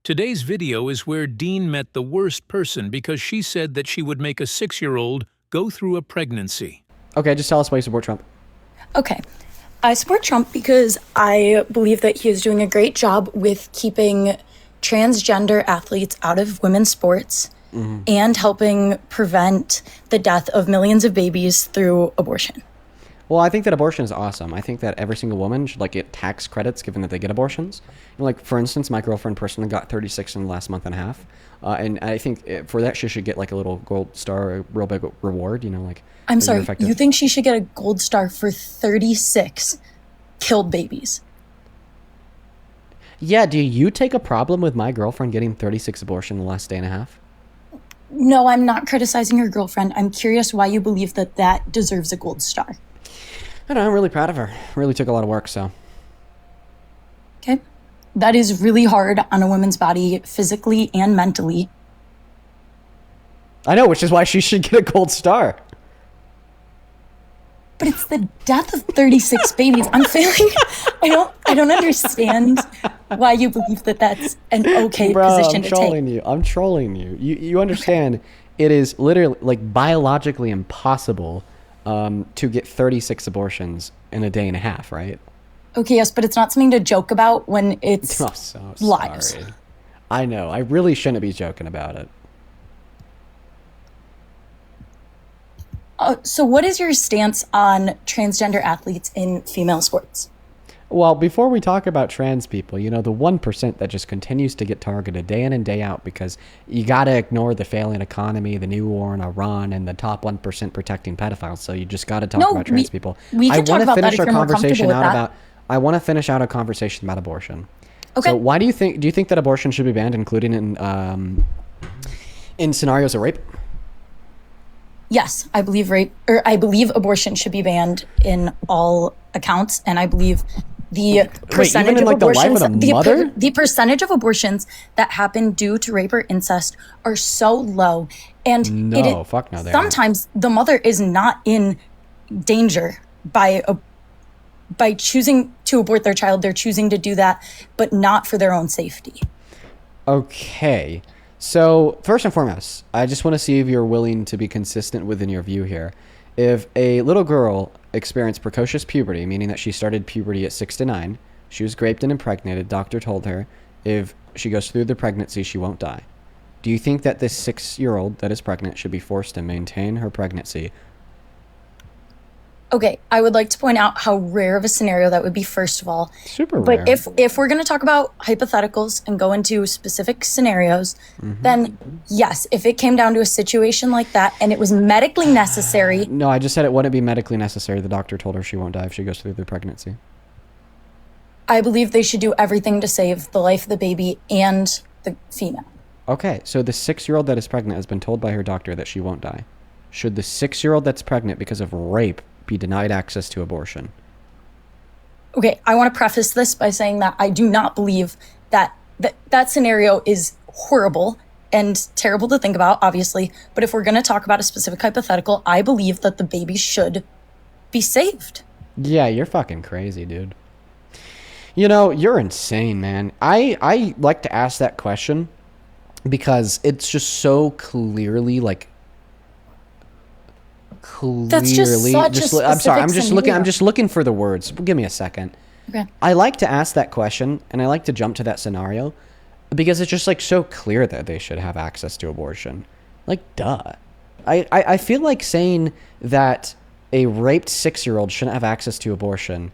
Today's video is where Dean met the worst person because she said that she would make a 6-year-old go through a pregnancy. Okay, just tell us why you support Trump. Okay. I support Trump because I believe that he is doing a great job with keeping transgender athletes out of women's sports and helping prevent the death of millions of babies through abortion. Well, I think that abortion is awesome. I think that every single woman should get tax credits given that they get abortions. For instance, my girlfriend personally got 36 in the last month and a half. And I think for that, she should get a little gold star, a real big reward, I'm sorry, you think she should get a gold star for 36 killed babies? Yeah, do you take a problem with my girlfriend getting 36 abortions in the last day and a half? No, I'm not criticizing your girlfriend. I'm curious why you believe that that deserves a gold star. I don't know, I'm really proud of her. Really took a lot of work, so. Okay. That is really hard on a woman's body, physically and mentally. I know, which is why she should get a gold star. But it's the death of 36 babies. I'm failing. I don't understand why you believe that that's an okay position to take. I'm trolling you. You understand it is literally, biologically impossible to get 36 abortions in a day and a half, right? Okay, yes, but it's not something to joke about when it's lives. Sorry. I know. I really shouldn't be joking about it. So what is your stance on transgender athletes in female sports? Well, before we talk about trans people, the 1% that just continues to get targeted day in and day out because you got to ignore the failing economy, the new war in Iran, and the top 1% protecting pedophiles. So you just got to talk about trans people. We can talk about that if you're more comfortable with that. I want to finish out a conversation about abortion. Okay. So why do you think that abortion should be banned, including in scenarios of rape? Yes, I believe abortion should be banned in all accounts, and I believe the percentage of abortions, the percentage of abortions that happen due to rape or incest are so low, and sometimes the mother is not in danger by choosing to abort their child. They're choosing to do that, but not for their own safety. Okay. So, first and foremost, I just want to see if you're willing to be consistent within your view here. If a little girl experienced precocious puberty, meaning that she started puberty at 6 to 9, she was raped and impregnated, doctor told her if she goes through the pregnancy, she won't die. Do you think that this 6-year-old that is pregnant should be forced to maintain her pregnancy? Okay, I would like to point out how rare of a scenario that would be, first of all. Super rare. But if we're going to talk about hypotheticals and go into specific scenarios, then yes, if it came down to a situation like that and it was medically necessary. No, I just said it wouldn't be medically necessary. The doctor told her she won't die if she goes through the pregnancy. I believe they should do everything to save the life of the baby and the female. Okay, so the 6-year-old that is pregnant has been told by her doctor that she won't die. Should the 6-year-old that's pregnant because of rape be denied access to abortion? Okay, I want to preface this by saying that I do not believe that scenario is horrible and terrible to think about, obviously. But if we're going to talk about a specific hypothetical, I believe that the baby should be saved. Yeah, you're fucking crazy, dude. You're insane, man. I like to ask that question because it's just so clearly That's just such a specific I'm sorry. I'm scenario. just looking for the words. Give me a second. Okay. I like to ask that question and I like to jump to that scenario because it's just so clear that they should have access to abortion. Duh. I feel like saying that a raped 6-year-old shouldn't have access to abortion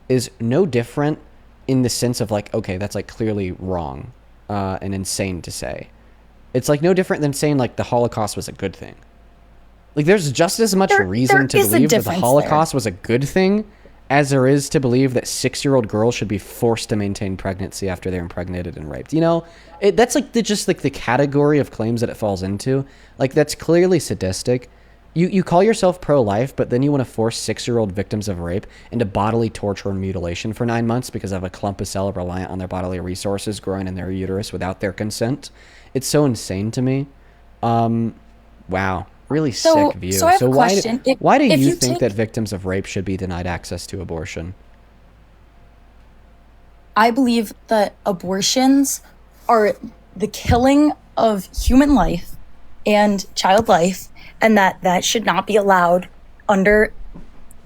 is no different in the sense of okay, that's clearly wrong and insane to say. It's no different than saying the Holocaust was a good thing. There's just as much reason to believe that the Holocaust was a good thing as there is to believe that 6-year-old girls should be forced to maintain pregnancy after they're impregnated and raped. That's the category of claims that it falls into. That's clearly sadistic. You call yourself pro-life, but then you want to force 6-year-old victims of rape into bodily torture and mutilation for 9 months because of a clump of cell reliant on their bodily resources growing in their uterus without their consent. It's so insane to me. Wow. Really sick view. So I have a question. Why do you think that victims of rape should be denied access to abortion? I believe that abortions are the killing of human life and child life, and that should not be allowed under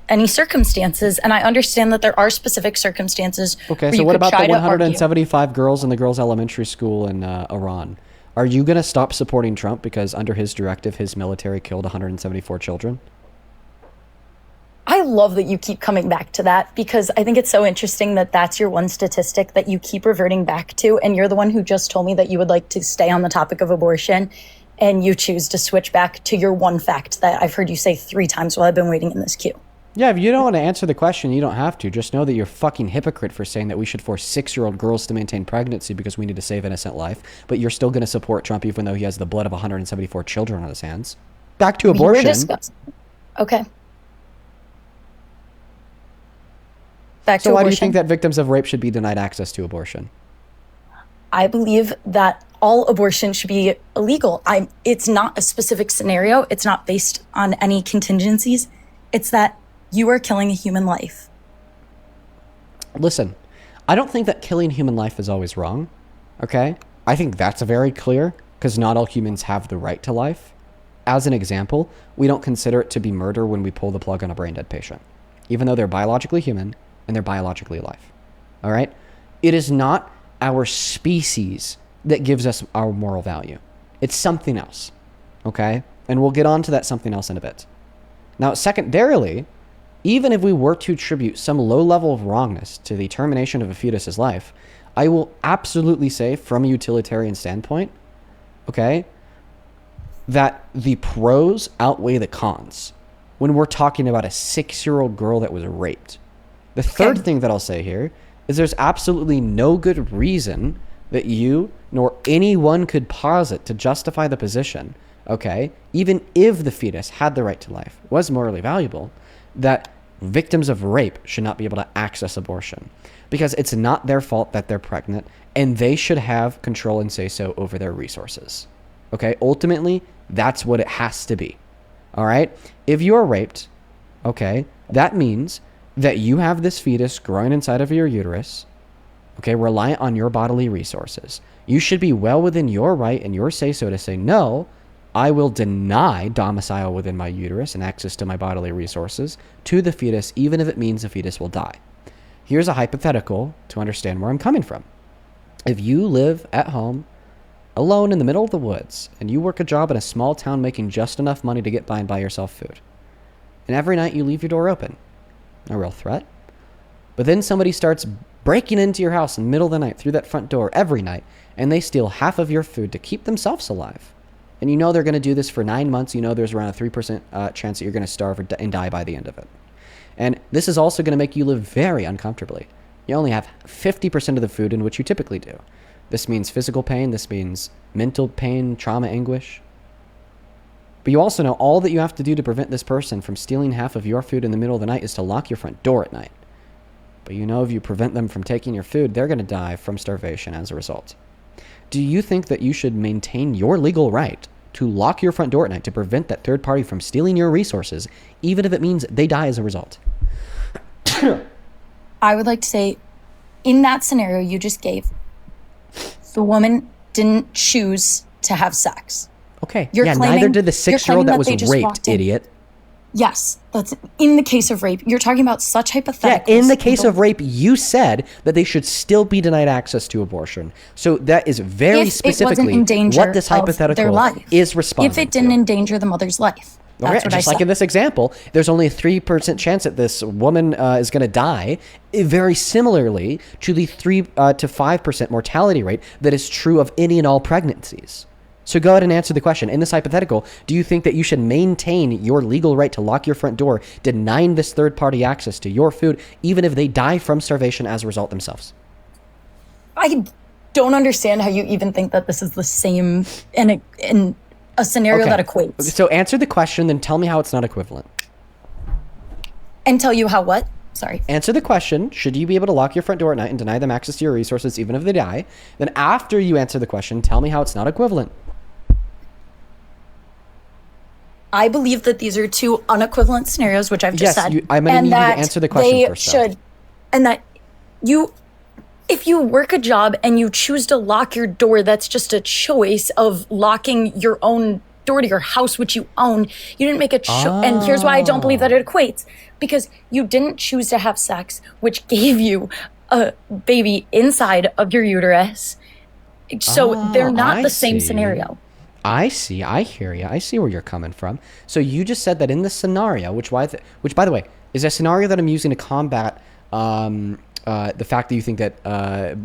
any circumstances. And I understand that there are specific circumstances. Okay, so what about the 175 girls in the girls' elementary school in Iran? Are you going to stop supporting Trump because under his directive, his military killed 174 children? I love that you keep coming back to that, because I think it's so interesting that that's your one statistic that you keep reverting back to. And you're the one who just told me that you would like to stay on the topic of abortion, and you choose to switch back to your one fact that I've heard you say 3 times while I've been waiting in this queue. Yeah, if you don't want to answer the question, you don't have to. Just know that you're a fucking hypocrite for saying that we should force 6-year-old girls to maintain pregnancy because we need to save innocent life, but you're still going to support Trump even though he has the blood of 174 children on his hands. Back to abortion. Okay. Back to so why abortion. do you think that victims of rape should be denied access to abortion? I believe that all abortion should be illegal. It's not a specific scenario. It's not based on any contingencies. It's that you are killing a human life. Listen, I don't think that killing human life is always wrong, okay? I think that's very clear, because not all humans have the right to life. As an example, we don't consider it to be murder when we pull the plug on a brain dead patient, even though they're biologically human and they're biologically alive, all right? It is not our species that gives us our moral value. It's something else, okay? And we'll get on to that something else in a bit. Now, secondarily, even if we were to attribute some low level of wrongness to the termination of a fetus's life, I will absolutely say from a utilitarian standpoint, okay, that the pros outweigh the cons when we're talking about a 6-year-old girl that was raped. The third thing that I'll say here is there's absolutely no good reason that you nor anyone could posit to justify the position, okay, even if the fetus had the right to life, was morally valuable, that victims of rape should not be able to access abortion. Because it's not their fault that they're pregnant, and they should have control and say-so over their resources. Okay, ultimately, that's what it has to be. All right? If you are raped, okay, that means that you have this fetus growing inside of your uterus, okay, reliant on your bodily resources. You should be well within your right and your say-so to say, no, I will deny domicile within my uterus and access to my bodily resources to the fetus, even if it means the fetus will die. Here's a hypothetical to understand where I'm coming from. If you live at home, alone in the middle of the woods, and you work a job in a small town making just enough money to get by and buy yourself food, and every night you leave your door open, no real threat, but then somebody starts breaking into your house in the middle of the night through that front door every night, and they steal half of your food to keep themselves alive. And you know they're going to do this for 9 months. You know there's around a 3% chance that you're going to starve and die by the end of it. And this is also going to make you live very uncomfortably. You only have 50% of the food in which you typically do. This means physical pain. This means mental pain, trauma, anguish. But you also know all that you have to do to prevent this person from stealing half of your food in the middle of the night is to lock your front door at night. But you know if you prevent them from taking your food, they're going to die from starvation as a result. Do you think that you should maintain your legal right to lock your front door at night to prevent that third party from stealing your resources, even if it means they die as a result? I would like to say, in that scenario you just gave, the woman didn't choose to have sex. Okay. Neither did the 6-year-old that was raped, idiot. Yes, that's in the case of rape. You're talking about such hypotheticals. Yeah, in the case of rape, you said that they should still be denied access to abortion. So that is very specifically what this hypothetical is responding to. If it didn't endanger the mother's life. That's what I said. Just like in this example, there's only a 3% chance that this woman is going to die, very similarly to the 3 to 5% mortality rate that is true of any and all pregnancies. So go ahead and answer the question. In this hypothetical, do you think that you should maintain your legal right to lock your front door, denying this third party access to your food, even if they die from starvation as a result themselves? I don't understand how you even think that this is the same in a scenario that equates. So answer the question, then tell me how it's not equivalent. And tell you how what? Sorry. Answer the question, should you be able to lock your front door at night and deny them access to your resources even if they die? Then after you answer the question, tell me how it's not equivalent. I believe that these are 2 unequivalent scenarios, which I've just said. I'm going to need you to answer the question first. And that you if you work a job and you choose to lock your door, that's just a choice of locking your own door to your house, which you own. You didn't make a choice. And here's why I don't believe that it equates. Because you didn't choose to have sex, which gave you a baby inside of your uterus. So they're not the same scenario. I see. I hear you. I see where you're coming from. So you just said that in this scenario, which by the way, is a scenario that I'm using to combat the fact that you think that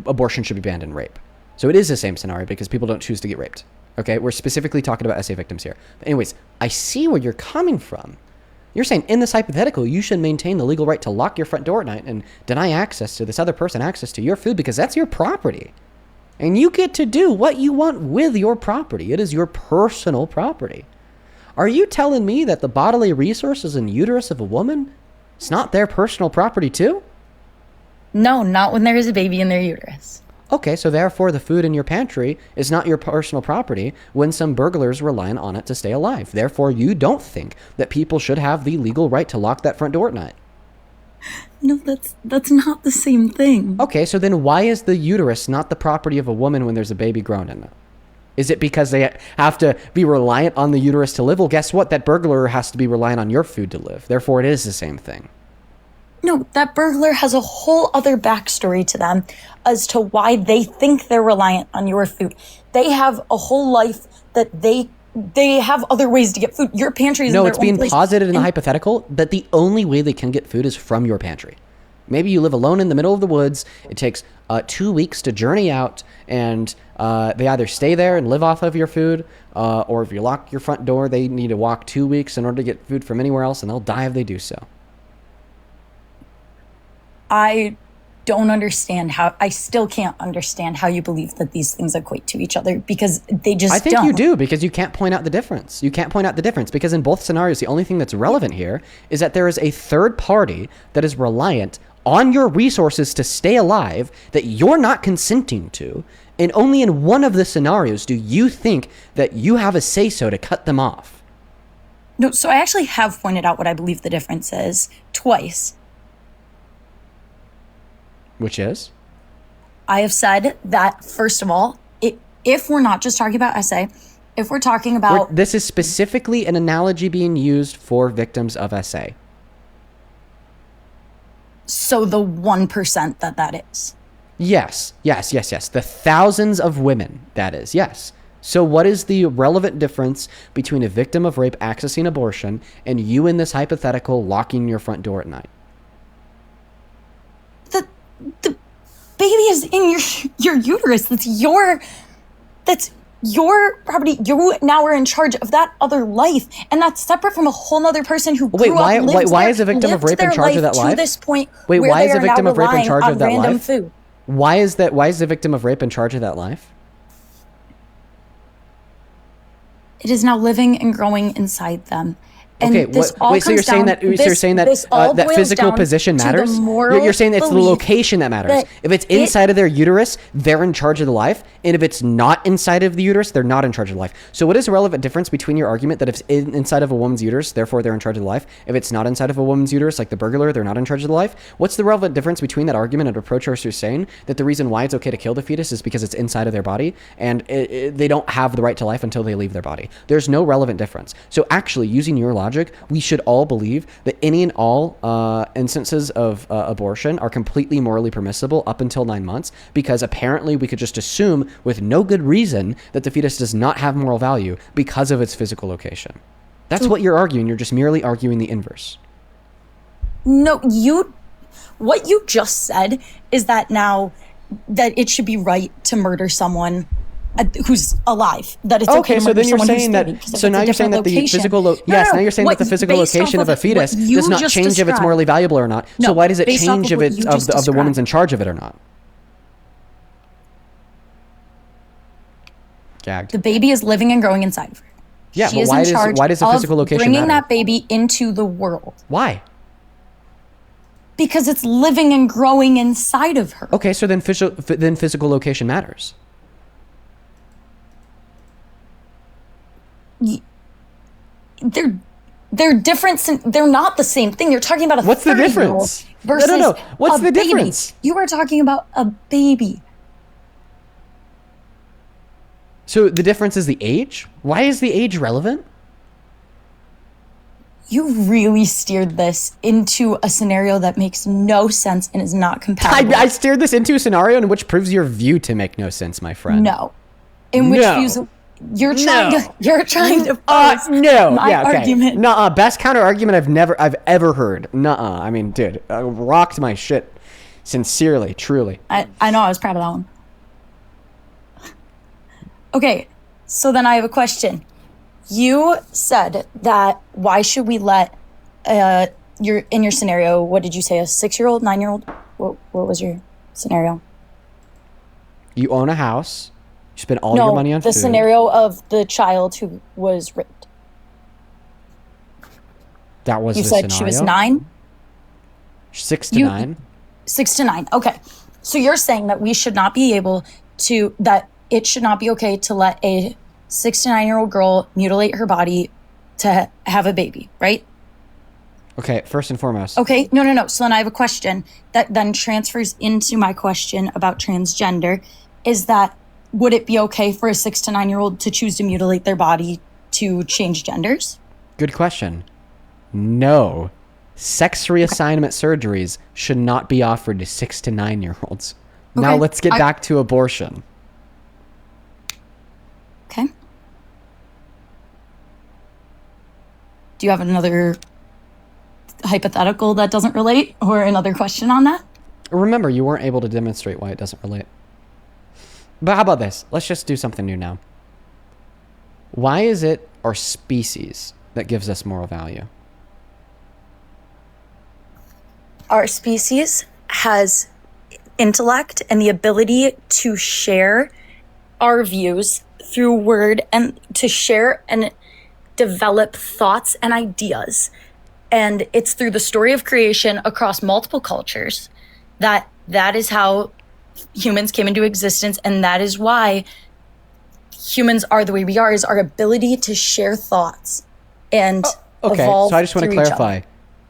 abortion should be banned in rape. So it is the same scenario because people don't choose to get raped. Okay, we're specifically talking about SA victims here. But anyways, I see where you're coming from. You're saying in this hypothetical, you should maintain the legal right to lock your front door at night and deny access to this other person access to your food because that's your property. And you get to do what you want with your property. It is your personal property. Are you telling me that the bodily resources and uterus of a woman, it's not their personal property too? No, not when there is a baby in their uterus. Okay, so therefore the food in your pantry is not your personal property when some burglars rely on it to stay alive. Therefore, you don't think that people should have the legal right to lock that front door at night. No, that's not the same thing. Okay, so then why is the uterus not the property of a woman when there's a baby grown in it? Is it because they have to be reliant on the uterus to live? Well, guess what? That burglar has to be reliant on your food to live. Therefore, it is the same thing. No, that burglar has a whole other backstory to them as to why they think they're reliant on your food. They have a whole life that they have other ways to get food. Your pantry is no, their it's being place. posited in the hypothetical that the only way they can get food is from your pantry. Maybe you live alone in the middle of the woods. It takes 2 weeks to journey out, and they either stay there and live off of your food, or if you lock your front door, they need to walk 2 weeks in order to get food from anywhere else, and they'll die if they do so. I don't understand I still can't understand how you believe that these things equate to each other because they just don't. I think you do because you can't point out the difference. You can't point out the difference because in both scenarios, the only thing that's relevant here is that there is a third party that is reliant on your resources to stay alive that you're not consenting to. And only in one of the scenarios do you think that you have a say-so to cut them off. No, so I actually have pointed out what I believe the difference is twice. Which is? I have said that, first of all, if we're not just talking about SA, if we're talking about... This is specifically an analogy being used for victims of SA. So the 1% that is. Yes. The thousands of women, that is, yes. So what is the relevant difference between a victim of rape accessing abortion and you in this hypothetical locking your front door at night? The baby is in your uterus. That's your property. You now are in charge of that other life, and that's separate from a whole other person who grew up, why is a victim of rape in charge of that life? To this point, wait, where why they is a are victim now of rape in charge relying of that on random life? food. Why is the victim of rape in charge of that life? It is now living and growing inside them. And okay, so you're saying that that physical position matters? You're saying it's the location that matters. If it's inside of their uterus, they're in charge of the life, and if it's not inside of the uterus, they're not in charge of the life. So what is the relevant difference between your argument that if it's inside of a woman's uterus, therefore they're in charge of the life, if it's not inside of a woman's uterus, like the burglar, they're not in charge of the life? What's the relevant difference between that argument and approach versus saying that the reason why it's okay to kill the fetus is because it's inside of their body, and they don't have the right to life until they leave their body? There's no relevant difference. So actually, using your logic, we should all believe that any and all instances of abortion are completely morally permissible up until 9 months, because apparently we could just assume with no good reason that the fetus does not have moral value because of its physical location. That's what you're arguing. You're just merely arguing the inverse. No, what you just said is that now that it should be right to murder someone who's alive, that it's okay to so murder then you're someone saying who's 30, that so now you're saying that the physical now you're saying that the physical location of a fetus does not change if it's morally valuable or not. So why does it change if it's of the woman's in charge of it or not? Gagged. The baby is living and growing inside of her. Yeah, she but is why does the physical location bringing matter? that baby into the world? Why? Because it's living and growing inside of her. Okay, so then physical location matters. They're different. They're not the same thing. You're talking about a What's the 30-year-old. difference? versus No. What's the baby. difference? You are talking about a baby. So the difference is the age? Why is the age relevant? You really steered this into a scenario that makes no sense and is not compatible. I steered this into a scenario in which proves your view to make no sense, my friend. No. In which views you're trying to force my argument. Nuh-uh. Best counter argument I've ever heard. Nuh-uh. I mean, dude, I rocked my shit. Sincerely, truly. I know, I was proud of that one. Okay, so then I have a question. You said that why should we let in your scenario, what did you say, a 6-year-old, 9-year-old? What was your scenario? You own a house. You spend all your money on food. The scenario of the child who was raped. That was you the said scenario? She was 9? 6 to 9? 6 to 9, okay. So you're saying that we should not be able to, that it should not be okay to let a 6 to 9-year-old girl mutilate her body to have a baby, right? Okay, first and foremost. Okay, no. So then I have a question that then transfers into my question about transgender, is that would it be okay for a 6 to 9-year-old to choose to mutilate their body to change genders? Good question. No. Sex reassignment surgeries should not be offered to 6 to 9-year-olds. Okay. Now let's get back to abortion. Okay. Do you have another hypothetical that doesn't relate or another question on that? Remember, you weren't able to demonstrate why it doesn't relate. But how about this? Let's just do something new now. Why is it our species that gives us moral value? Our species has intellect and the ability to share our views through word and to share and develop thoughts and ideas. And it's through the story of creation across multiple cultures that is how humans came into existence. And that is why humans are the way we are, is our ability to share thoughts and evolve. So I just want to through clarify.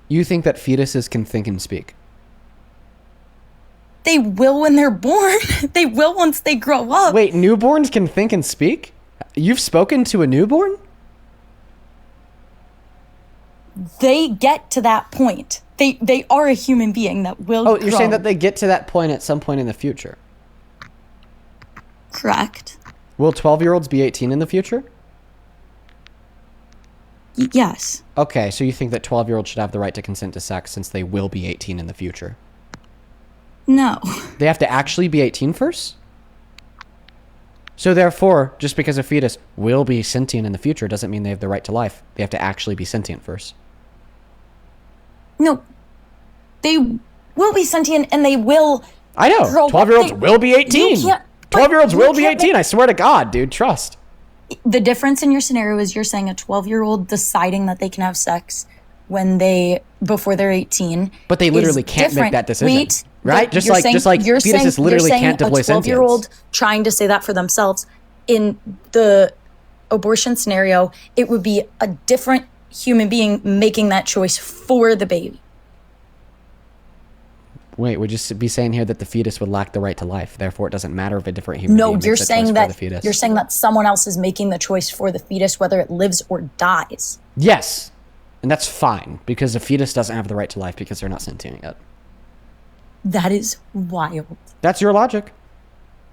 You think that fetuses can think and speak? They will when they're born. They will once they grow up. Wait, newborns can think and speak? You've spoken to a newborn? They get to that point. They are a human being that will grow. Oh, you're saying that they get to that point at some point in the future? Correct. Will 12-year-olds be 18 in the future? Yes. Okay, so you think that 12-year-olds should have the right to consent to sex since they will be 18 in the future? No. They have to actually be 18 first? So therefore, just because a fetus will be sentient in the future doesn't mean they have the right to life. They have to actually be sentient first. No. They will be sentient and they will. I know. 12-year-olds will be 18. 12-year-olds will be 18. I swear to God, dude. Trust. The difference in your scenario is you're saying a 12-year-old deciding that they can have sex before they're 18. But they literally can't make that decision. Wait, right? Just like fetuses literally can't deploy sentience. A 12-year-old trying to say that for themselves. In the abortion scenario, it would be a different human being making that choice for the baby. Wait, would you be saying here that the fetus would lack the right to life? Therefore, it doesn't matter if a different human being makes the choice for the fetus. You're saying that someone else is making the choice for the fetus, whether it lives or dies. Yes. And that's fine, because the fetus doesn't have the right to life because they're not sentient yet. That is wild. That's your logic.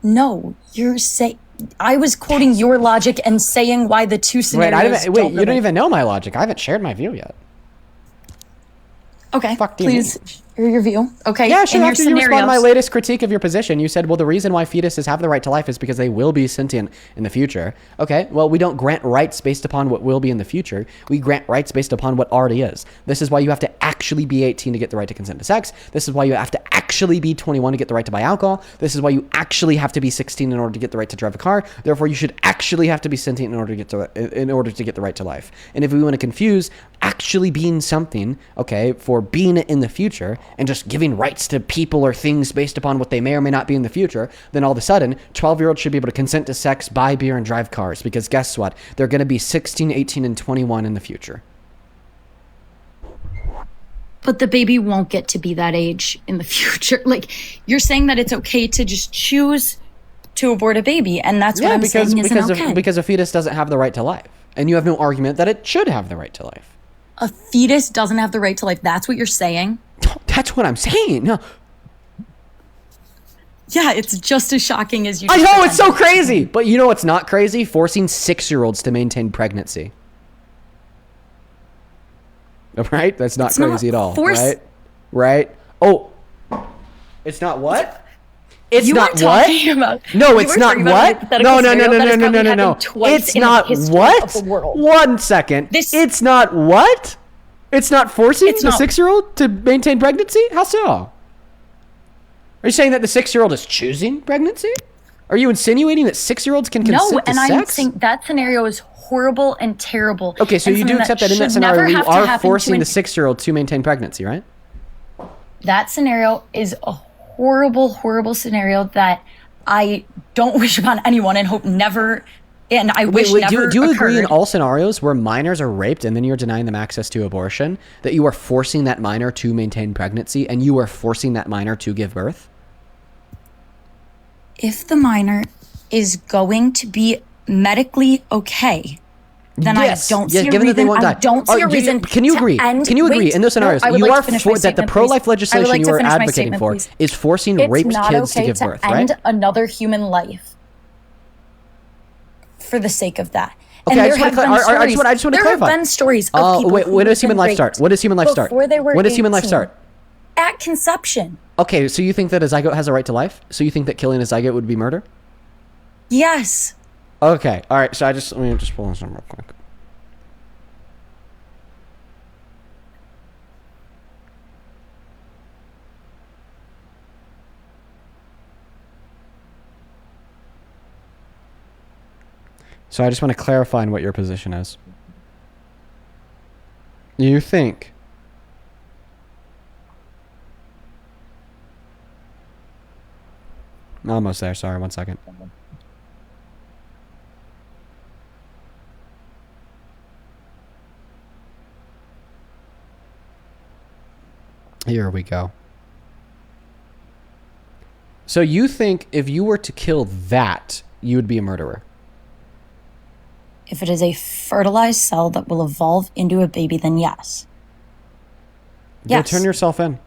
No, you're saying... I was quoting your logic and saying why the two scenarios you don't even know my logic. I haven't shared my view yet. Okay, Fuck, please share your view. Okay, yeah, sure. After you respond to my latest critique of your position, you said, well, the reason why fetuses have the right to life is because they will be sentient in the future. Okay, well, we don't grant rights based upon what will be in the future. We grant rights based upon what already is. This is why you have to actually be 18 to get the right to consent to sex. This is why you have to actually be 21 to get the right to buy alcohol. This is why you actually have to be 16 in order to get the right to drive a car. Therefore, you should actually have to be sentient in order to get the right to life. And if we want to confuse actually being something, okay, for being it in the future and just giving rights to people or things based upon what they may or may not be in the future, then all of a sudden 12-year-olds should be able to consent to sex, buy beer, and drive cars, because guess what? They're going to be 16, 18, and 21 in the future. But the baby won't get to be that age in the future. Like, you're saying that it's okay to just choose to abort a baby, and that's what I'm saying isn't okay. Because a fetus doesn't have the right to life, and you have no argument that it should have the right to life. A fetus doesn't have the right to life. That's what you're saying? That's what I'm saying. No. Yeah, it's just as shocking as you. I know, it's so crazy. But you know what's not crazy? Forcing 6-year-olds to maintain pregnancy. Right? That's not crazy at all. Right? Oh, it's not what? It's not what? No, it's not what? No. It's not what? One second. It's not what? It's not forcing the 6-year-old to maintain pregnancy? How so? Are you saying that the 6-year-old is choosing pregnancy? Are you insinuating that 6-year-olds can consent to sex? I'm saying that scenario is horrible and terrible. Okay, so you do accept that in that scenario you are forcing the 6-year-old to maintain pregnancy, right? That scenario is a horrible, horrible scenario that I don't wish upon anyone and hope never, and I wish never do you agree occurred. In all scenarios where minors are raped and then you're denying them access to abortion, that you are forcing that minor to maintain pregnancy and you are forcing that minor to give birth? If the minor is going to be medically okay, then I don't see a reason. That they won't die. I don't see a reason. Can you agree? Can you agree in those scenarios? You are for that the pro-life legislation you are advocating for is forcing raped kids to give birth, right? It's not okay to end another human life for the sake of that. Okay, I just want to clarify. There have been stories of people. Wait, when does human life start? When does human life start? Before they were 18. When does human life start? At conception. Okay, so you think that a zygote has a right to life? So you think that killing a zygote would be murder? Yes. Okay, all right. So let me just pull this up real quick. So I just want to clarify what your position is. You think almost there. Sorry, 1 second. Here we go. So you think if you were to kill that, you would be a murderer? If it is a fertilized cell that will evolve into a baby, then yes. Go turn yourself in.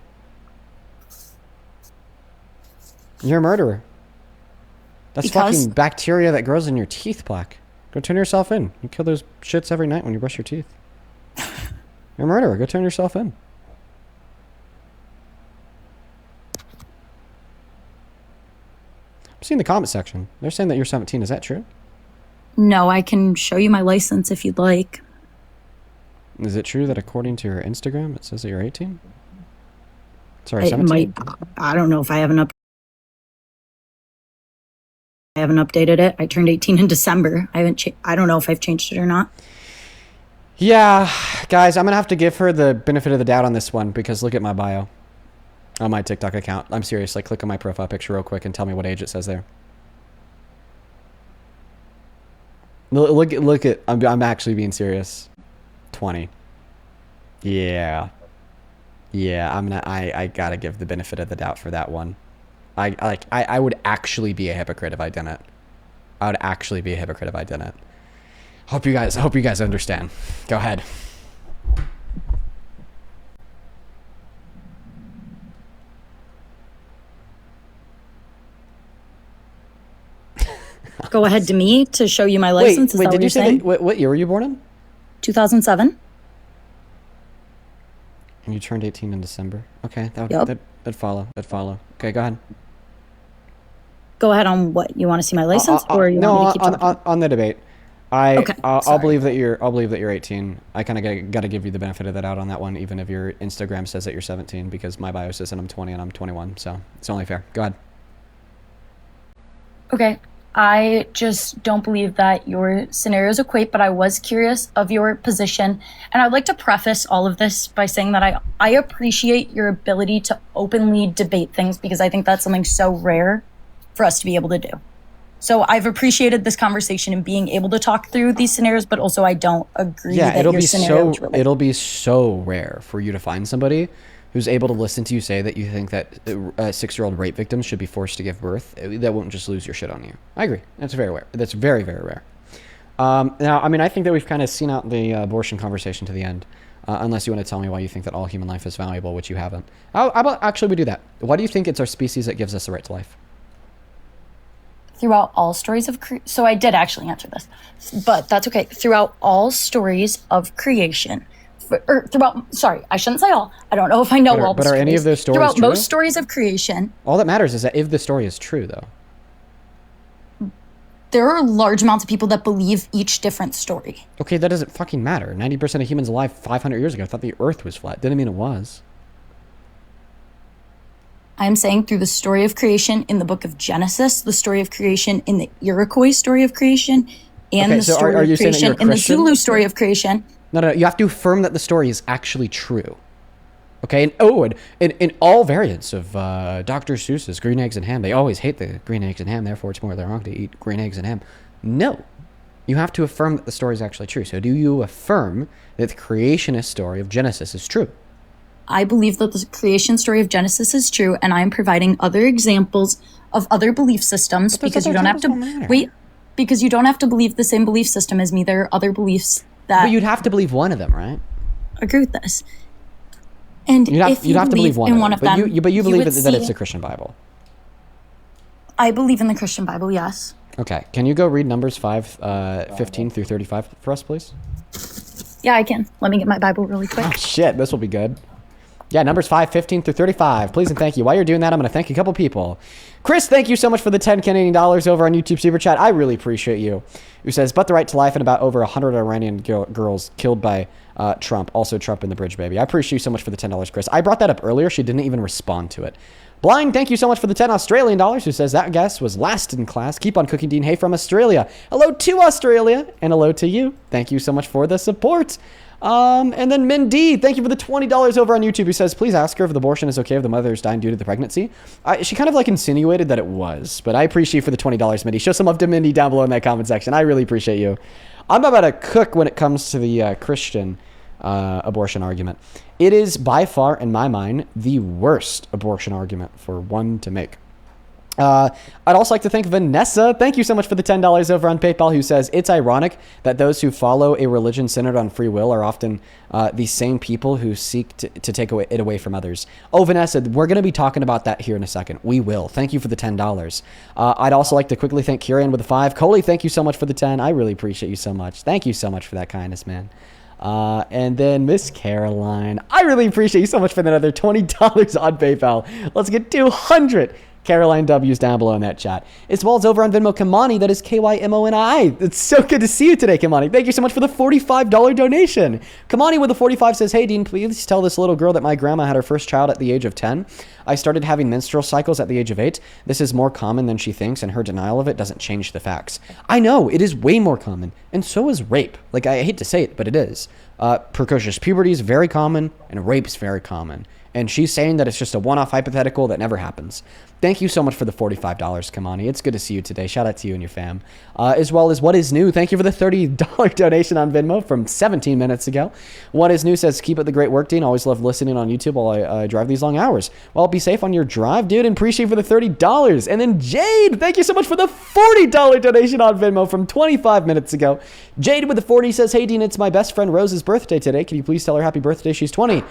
You're a murderer. That's fucking bacteria that grows in your teeth plaque. Go turn yourself in. You kill those shits every night when you brush your teeth. You're a murderer. Go turn yourself in. I'm seeing the comment section. They're saying that you're 17. Is that true? No, I can show you my license if you'd like. Is it true that according to your Instagram, it says that you're 18? Sorry, 17? I don't know if I haven't updated it. I turned 18 in December. I don't know if I've changed it or not. Yeah, guys, I'm going to have to give her the benefit of the doubt on this one because look at my bio on my TikTok account. I'm serious. Like, click on my profile picture real quick and tell me what age it says there. Look at, I'm actually being serious. 20. Yeah. Yeah, I gotta give the benefit of the doubt for that one. I would actually be a hypocrite if I didn't. I would actually be a hypocrite if I didn't. Hope you guys understand. Go ahead. Go ahead to me to show you my license. Wait, did you say what year were you born in? 2007. And you turned 18 in December. Okay, that'd follow. Okay, go ahead. Go ahead on what? You want to see my license, or you want me to keep talking? On the debate. I'll believe that you're 18. I kind of got to give you the benefit of the doubt on that one, even if your Instagram says that you're 17, because my bio says that I'm 20 and I'm 21. So it's only fair. Go ahead. Okay. I just don't believe that your scenarios equate, but I was curious of your position. And I'd like to preface all of this by saying that I appreciate your ability to openly debate things because I think that's something so rare for us to be able to do. So I've appreciated this conversation and being able to talk through these scenarios, but also I don't agree that your scenario is really. It'll be so rare for you to find somebody who's able to listen to you say that you think that 6-year-old rape victims should be forced to give birth. That won't just lose your shit on you. I agree. That's very rare. That's very, very rare. Now, I mean, I think that we've kind of seen out the abortion conversation to the end, unless you want to tell me why you think that all human life is valuable, which you haven't. How about actually we do that? Why do you think it's our species that gives us the right to life? Throughout all stories of so I did actually answer this, but that's okay. Throughout all stories of creation, sorry, I shouldn't say all. I don't know if I know all. But are any of those stories throughout true? Most stories of creation? All that matters is that if the story is true, though. There are large amounts of people that believe each different story. Okay, that doesn't fucking matter. 90% of humans alive 500 years ago thought the Earth was flat. Didn't mean it was. I'm saying through the story of creation in the book of Genesis, the story of creation in the Iroquois story of creation, and the story of creation in the Zulu story of creation. No, you have to affirm that the story is actually true. Okay, and in all variants of Dr. Seuss's Green Eggs and Ham, they always hate the green eggs and ham, therefore it's morally wrong to eat green eggs and ham. No, you have to affirm that the story is actually true. So do you affirm that the creationist story of Genesis is true? I believe that the creation story of Genesis is true, and I'm providing other examples of other belief systems because you don't have to wait. Because you don't have to believe the same belief system as me. There are other beliefs that. But you'd have to believe one of them, right? Agree with this. And you'd have to believe one of them. But you believe that it's the Christian Bible. I believe in the Christian Bible, yes. Okay. Can you go read Numbers 5, 15 through 35 for us, please? Yeah, I can. Let me get my Bible really quick. Oh, shit. This will be good. Yeah, Numbers 5, 15 through 35. Please and thank you. While you're doing that, I'm going to thank a couple people. Chris, thank you so much for the 10 Canadian dollars over on YouTube Super Chat. I really appreciate you. Who says, but the right to life and about over 100 Iranian girls killed by Trump. Also Trump in the bridge, baby. I appreciate you so much for the $10, Chris. I brought that up earlier. She didn't even respond to it. Blind, thank you so much for the 10 Australian dollars. Who says, that guest was last in class. Keep on cooking, Dean. Hey, from Australia. Hello to Australia. And hello to you. Thank you so much for the support. And then Mindy, thank you for the $20 over on YouTube, who says, please ask her if the abortion is okay if the mother is dying due to the pregnancy. She kind of like insinuated that it was, but I appreciate you for the $20, Mindy. Show some love to Mindy down below in that comment section. I really appreciate you. I'm about to cook when it comes to the Christian abortion argument. It is by far, in my mind, the worst abortion argument for one to make. I'd also like to thank Vanessa. Thank you so much for the $10 over on PayPal, who says, it's ironic that those who follow a religion centered on free will are often the same people who seek to take it away from others. Oh, Vanessa, we're going to be talking about that here in a second. We will. Thank you for the $10. I'd also like to quickly thank Kieran with the 5. Coley, thank you so much for the 10. I really appreciate you so much. Thank you so much for that kindness, man. And then Miss Caroline, I really appreciate you so much for another $20 on PayPal. Let's get 200 Caroline W's down below in that chat. As well as over on Venmo, Kamani, that is Kymoni. It's so good to see you today, Kamani. Thank you so much for the $45 donation. Kamani with the 45 says, hey, Dean, please tell this little girl that my grandma had her first child at the age of 10. I started having menstrual cycles at the age of 8. This is more common than she thinks, and her denial of it doesn't change the facts. I know, it is way more common, and so is rape. Like, I hate to say it, but it is. Precocious puberty is very common, and rape is very common. And she's saying that it's just a one-off hypothetical that never happens. Thank you so much for the $45, Kamani. It's good to see you today. Shout out to you and your fam. As well as What Is New. Thank you for the $30 donation on Venmo from 17 minutes ago. What Is New says, keep up the great work, Dean. Always love listening on YouTube while I drive these long hours. Well, be safe on your drive, dude, and appreciate you for the $30. And then Jade, thank you so much for the $40 donation on Venmo from 25 minutes ago. Jade with the 40 says, hey, Dean, it's my best friend Rose's birthday today. Can you please tell her happy birthday? She's 20.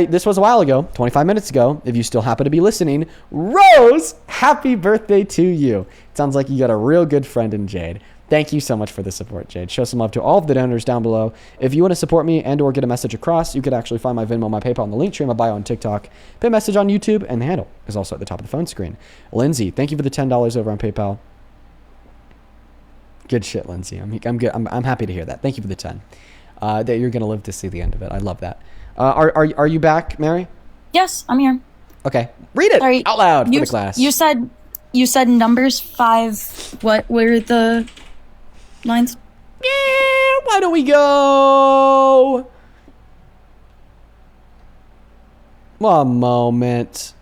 This was a while ago, 25 minutes ago. If you still happen to be listening, Rose, happy birthday to you. It sounds like you got a real good friend in Jade. Thank you so much for the support, Jade. Show some love to all of the donors down below. If you want to support me and or get a message across, you could actually find my Venmo, my PayPal, and the link tree in my bio on TikTok. Pin message on YouTube, and the handle is also at the top of the phone screen. Lindsay, thank you for the $10 over on PayPal. Good shit, Lindsay. I'm good. I'm happy to hear that. Thank you for the 10. That you're gonna live to see the end of it. I love that. Are you back, Mary? Yes, I'm here. Okay, read it out loud for the class. You said Numbers 5. What were the lines? Yeah, why don't we go? One moment.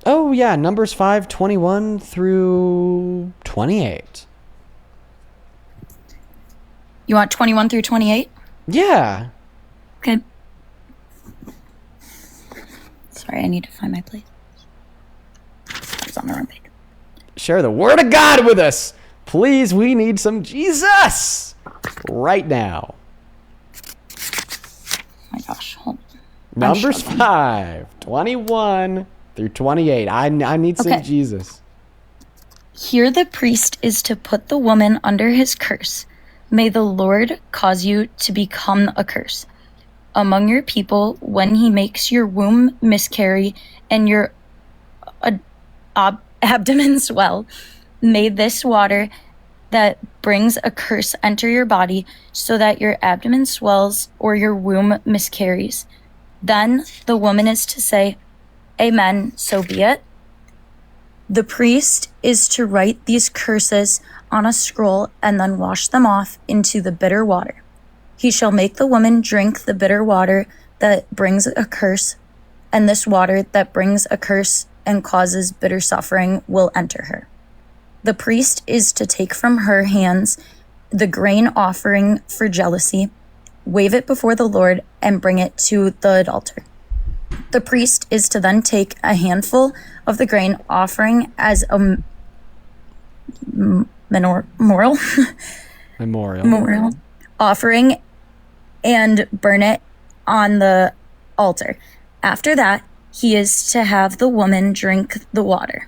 Oh, yeah, Numbers 5:21 through 28. You want 21 through 28? Yeah. Okay. Sorry, I need to find my place. It's on the wrong page. Share the word of God with us. Please, we need some Jesus right now. Oh my gosh, hold on. Numbers 5:21 through 28. I need some Jesus. Here the priest is to put the woman under his curse. May the Lord cause you to become a curse among your people when he makes your womb miscarry and your abdomen swell. May this water that brings a curse enter your body so that your abdomen swells or your womb miscarries. Then the woman is to say, Amen, so be it. The priest is to write these curses on a scroll and then wash them off into the bitter water. He shall make the woman drink the bitter water that brings a curse, and this water that brings a curse and causes bitter suffering will enter her. The priest is to take from her hands the grain offering for jealousy, wave it before the Lord, and bring it to the altar. The priest is to then take a handful of the grain offering as a memorial offering and burn it on the altar. After that, he is to have the woman drink the water.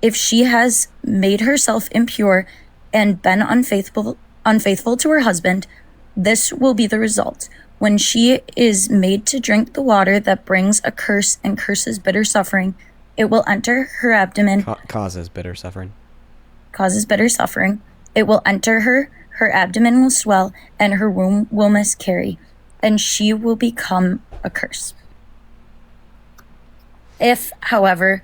If she has made herself impure and been unfaithful to her husband, this will be the result. When she is made to drink the water that brings a curse and curses bitter suffering, it will enter her abdomen. Causes bitter suffering. Causes bitter suffering. It will enter her abdomen will swell, and her womb will miscarry, and she will become a curse. If, however,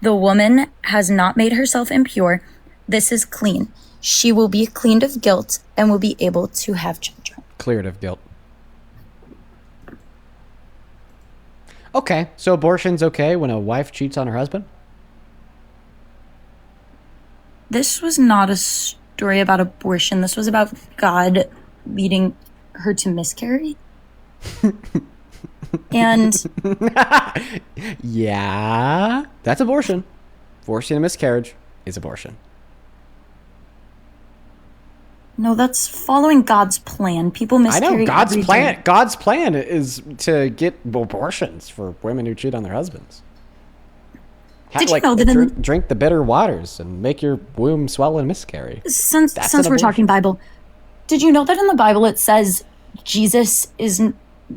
the woman has not made herself impure, this is clean. She will be cleaned of guilt and will be able to have children. Cleared of guilt. Okay, so abortion's okay when a wife cheats on her husband? This was not a story about abortion. This was about God leading her to miscarry. And yeah, that's abortion. Forcing a miscarriage is abortion. no, that's following God's plan. People miscarry. I know God's plan. God's plan is to get abortions for women who cheat on their husbands. Did you know that drink the bitter waters and make your womb swell and miscarry? Since we're talking Bible, did you know that in the Bible it says Jesus is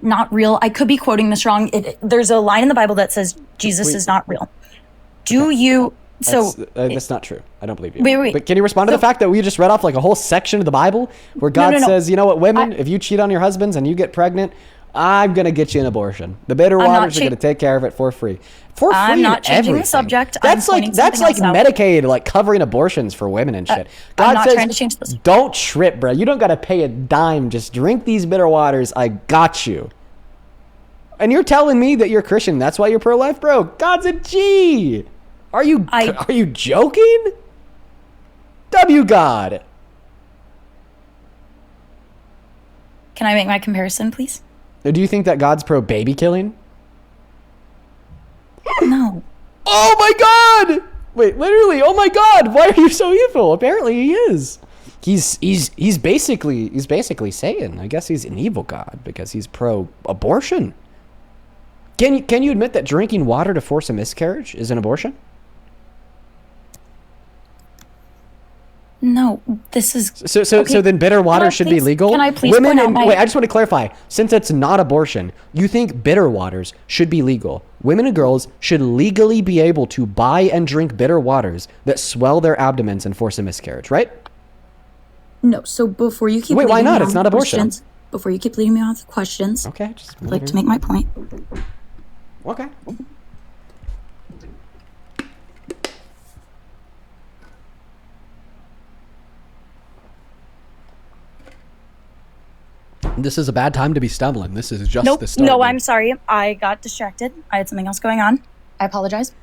not real? I could be quoting this wrong. There's a line in the Bible that says Jesus is not real. Do you? That's not true. I don't believe you. Wait. But can you respond to the fact that we just read off like a whole section of the Bible where God says, you know what, women, if you cheat on your husbands and you get pregnant, I'm going to get you an abortion. The bitter waters are going to take care of it for free. For free. I'm not changing the subject. That's like Medicaid, like covering abortions for women and shit. God I'm not says, trying to change this. Don't trip, bro. You don't got to pay a dime. Just drink these bitter waters. I got you. And you're telling me that you're Christian. That's why you're pro-life, bro. God's a G. Are you joking? W God. Can I make my comparison, please? Do you think that God's pro baby killing? No. Oh my God! Wait, literally, oh my God! Why are you so evil? Apparently he is. He's basically Satan. I guess he's an evil God because he's pro abortion. Can you admit that drinking water to force a miscarriage is an abortion? No, this is so then bitter water should be legal. Can I please point out wait, I just want to clarify. Since it's not abortion, you think bitter waters should be legal. Women and girls should legally be able to buy and drink bitter waters that swell their abdomens and force a miscarriage, right? No. So before you keep why not? It's not abortion. Before you keep leading me off with questions, okay, I'd like to make my point. Okay. This is a bad time to be stumbling. This is just the start. No, I'm sorry. I got distracted. I had something else going on. I apologize.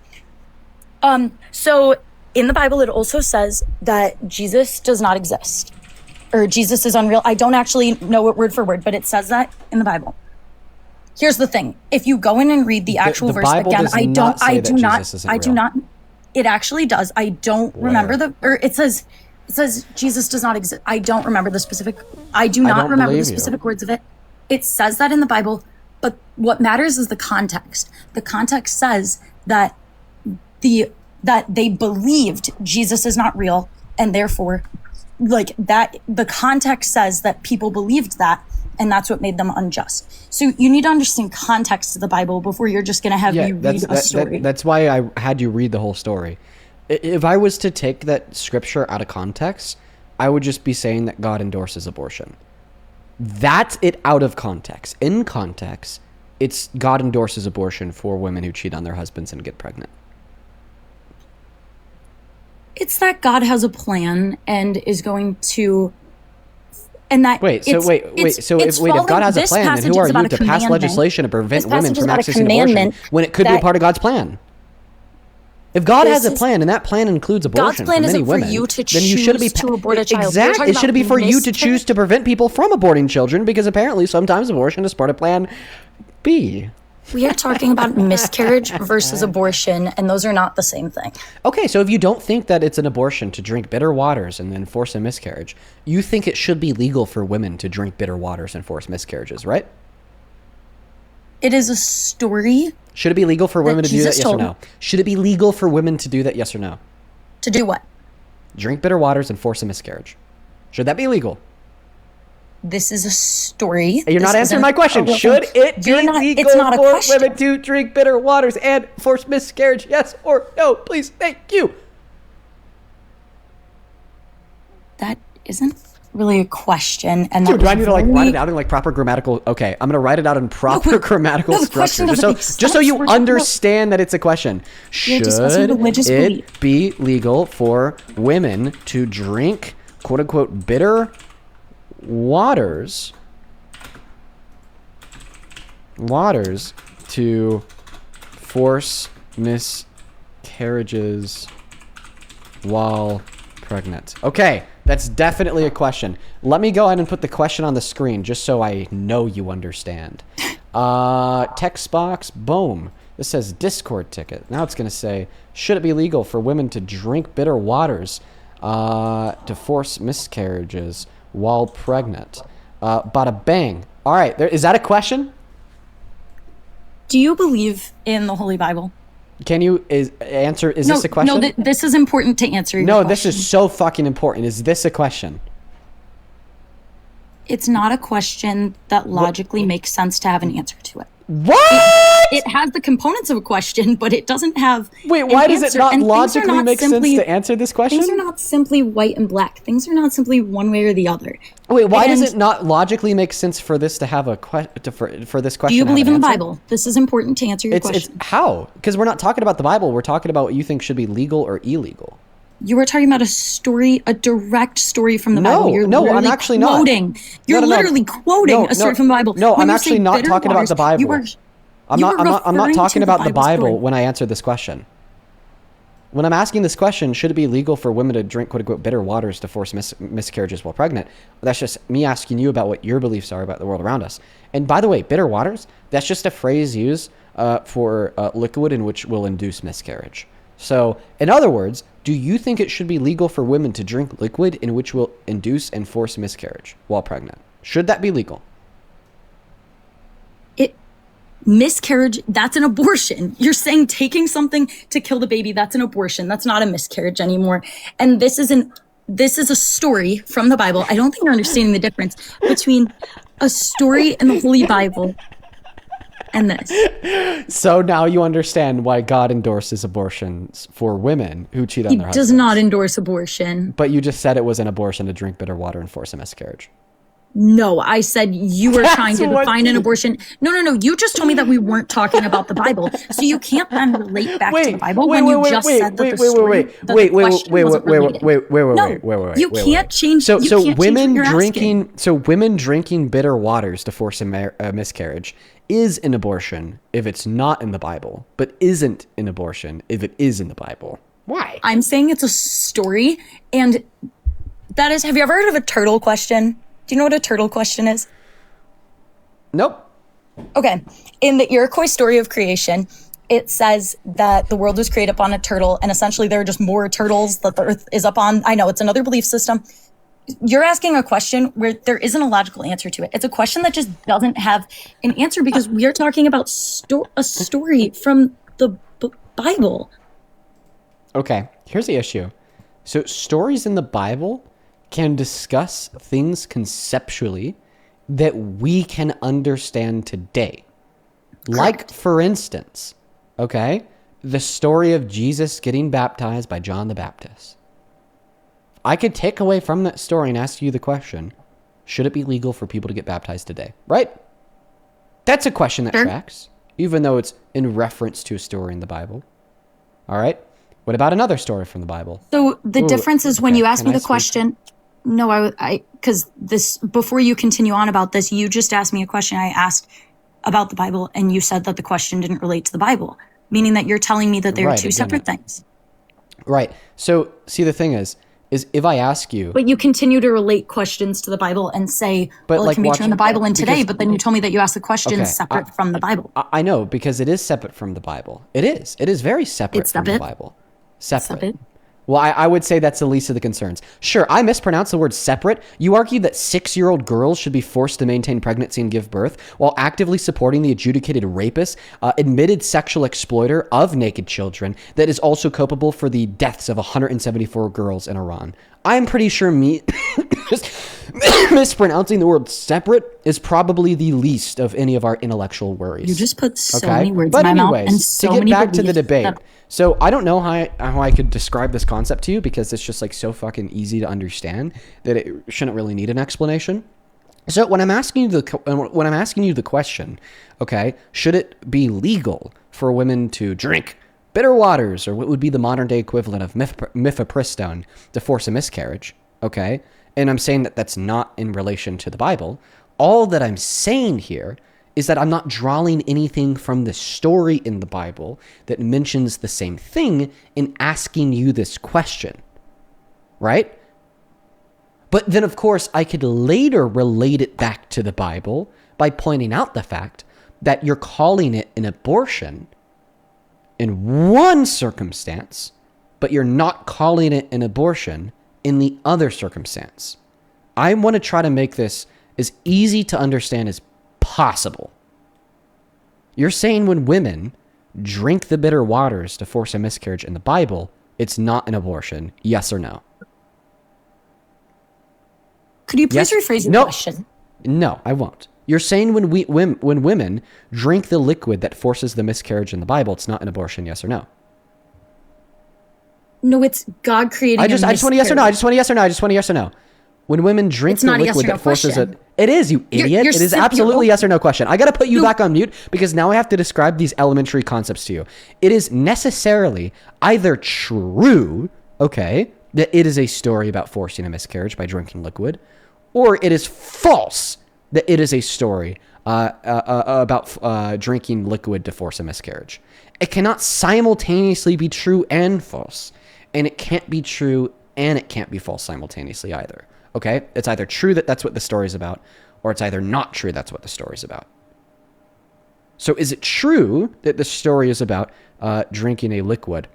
So in the Bible, it also says that Jesus does not exist, or Jesus is unreal. I don't actually know it word for word, but it says that in the Bible. Here's the thing. If you go in and read the actual verse Bible again, does I not say that do Jesus isn't not, real. it actually does. I don't remember it says Jesus does not exist. I don't remember the specific, I do not remember the specific words of it. It says that in the Bible, but what matters is the context. The context says that that they believed Jesus is not real, and therefore, like that, the context says that people believed that, and that's what made them unjust. So you need to understand context of the Bible before you're just going to have me read a story. That's why I had you read the whole story. If I was to take that scripture out of context, I would just be saying that God endorses abortion. That's it out of context. In context, it's God endorses abortion for women who cheat on their husbands and get pregnant. It's that God has a plan and is going to, and that if God has a plan, then who are you to pass legislation to prevent women from accessing abortion when it could be a part of God's plan? If God has a plan and that plan includes abortion for many women, then you shouldn't be to abort a child. Exactly, it should be for you to choose to prevent people from aborting children, because apparently sometimes abortion is part of Plan B. We are talking about miscarriage versus abortion, and those are not the same thing. Okay, so if you don't think that it's an abortion to drink bitter waters and then force a miscarriage, you think it should be legal for women to drink bitter waters and force miscarriages, right? It is a story. Should it be legal for women to do that, yes or no? Should it be legal for women to do that, yes or no? To do what? Drink bitter waters and force a miscarriage. Should that be legal? This is a story. You're not answering my question. Should it be legal for women to drink bitter waters and force miscarriage? Yes or no? Please, thank you. That isn't really a question. And do I need to write it out in proper grammatical? Okay, I'm gonna write it out in proper grammatical structure, just so you understand that it's a question. Should it be legal for women to drink "quote unquote" bitter waters to force miscarriages while pregnant? Okay, that's definitely a question. Let me go ahead and put the question on the screen just so I know you understand. Text box, boom. This says Discord ticket. Now it's going to say, should it be legal for women to drink bitter waters to force miscarriages while pregnant? Bada bang. All right, is that a question? Do you believe in the Holy Bible? Can you answer? Is this a question? No, this is important to answer your question. This is so fucking important. Is this a question? It's not a question that logically makes sense to have an answer to it. What? It has the components of a question, but it doesn't have. Wait, why does it not logically make sense to answer this question? Things are not simply white and black. Things are not simply one way or the other. Wait, why does it not logically make sense for this to have a for this question? Do you believe in the Bible? This is important to answer your question. It's how? Because we're not talking about the Bible. We're talking about what you think should be legal or illegal. You were talking about a story, a direct story from the Bible. I'm actually quoting. not. You're literally quoting a story from the Bible. No, I'm actually not talking about the Bible. I'm not talking about the Bible when I answer this question. When I'm asking this question, should it be legal for women to drink "quote unquote" bitter waters to force miscarriages while pregnant? That's just me asking you about what your beliefs are about the world around us. And by the way, bitter waters, that's just a phrase used for liquid in which will induce miscarriage. So, in other words, do you think it should be legal for women to drink liquid in which will induce and force miscarriage while pregnant? Should that be legal? Miscarriage, that's an abortion. You're saying taking something to kill the baby, that's an abortion. That's not a miscarriage anymore. And this is a story from the Bible. I don't think you're understanding the difference between a story in the Holy Bible and this. So now you understand why God endorses abortions for women who cheat on their husbands. He does not endorse abortion. But you just said it was an abortion to drink bitter water and force a miscarriage. No, I said you were trying to define an abortion. No. You just told me that we weren't talking about the Bible. So you can't then relate back to the Bible when you just said that the story, that the question wasn't related. Wait. You can't change. So women drinking bitter waters to force a miscarriage is an abortion if it's not in the Bible, but isn't an abortion if it is in the Bible. Why? I'm saying it's a story, and that is. Have you ever heard of a turtle question? Do you know what a turtle question is? Nope. Okay. In the Iroquois story of creation, it says that the world was created upon a turtle, and essentially there are just more turtles that the earth is up on. I know, it's another belief system. You're asking a question where there isn't a logical answer to it. It's a question that just doesn't have an answer because we are talking about a story from the Bible. Okay, here's the issue. So stories in the Bible can discuss things conceptually that we can understand today. Correct. Like, for instance, okay, the story of Jesus getting baptized by John the Baptist. I could take away from that story and ask you the question, should it be legal for people to get baptized today? Right? That's a question that tracks, even though it's in reference to a story in the Bible. All right? What about another story from the Bible? So the difference is when you ask me the question... No, because before you continue on about this, you just asked me a question. I asked about the Bible, and you said that the question didn't relate to the Bible, meaning that you're telling me that they are two separate things. Right. So, see, the thing is if I ask you... But you continue to relate questions to the Bible and say, well, it can be true in the Bible and today, but then you told me that you asked the question separate from the Bible. I know, because it is separate from the Bible. It is. It is very separate from the Bible. Separate. Well, I would say that's the least of the concerns. Sure, I mispronounced the word separate. You argue that 6-year-old girls should be forced to maintain pregnancy and give birth while actively supporting the adjudicated rapist, admitted sexual exploiter of naked children that is also culpable for the deaths of 174 girls in Iran. I'm pretty sure mispronouncing the word separate is probably the least of any of our intellectual worries. You just put so many words in my mouth and so many. To get back to the debate, so I don't know how I could describe this concept to you because it's just like so fucking easy to understand that it shouldn't really need an explanation. So when I'm asking you the question, okay, should it be legal for women to drink bitter waters, or what would be the modern day equivalent of mifepristone, to force a miscarriage, okay? And I'm saying that that's not in relation to the Bible. All that I'm saying here is that I'm not drawing anything from the story in the Bible that mentions the same thing in asking you this question, right? But then, of course, I could later relate it back to the Bible by pointing out the fact that you're calling it an abortion in one circumstance, but you're not calling it an abortion in the other circumstance. I want to try to make this as easy to understand as possible. You're saying when women drink the bitter waters to force a miscarriage in the Bible, it's not an abortion, yes or no? Could you please rephrase your question? No, I won't. You're saying when women drink the liquid that forces the miscarriage in the Bible, it's not an abortion, yes or no? No, it's God creating I just want a yes or no. I just want a yes or no. When women drink the liquid that forces it... It is, you idiot. It is absolutely yes or no question. I got to put you back on mute because now I have to describe these elementary concepts to you. It is necessarily either true, okay, that it is a story about forcing a miscarriage by drinking liquid, or it is false that it is a story about drinking liquid to force a miscarriage. It cannot simultaneously be true and false, and it can't be true and it can't be false simultaneously either. Okay? It's either true that that's what the story is about, or it's either not true that's what the story is about. So is it true that the story is about drinking a liquid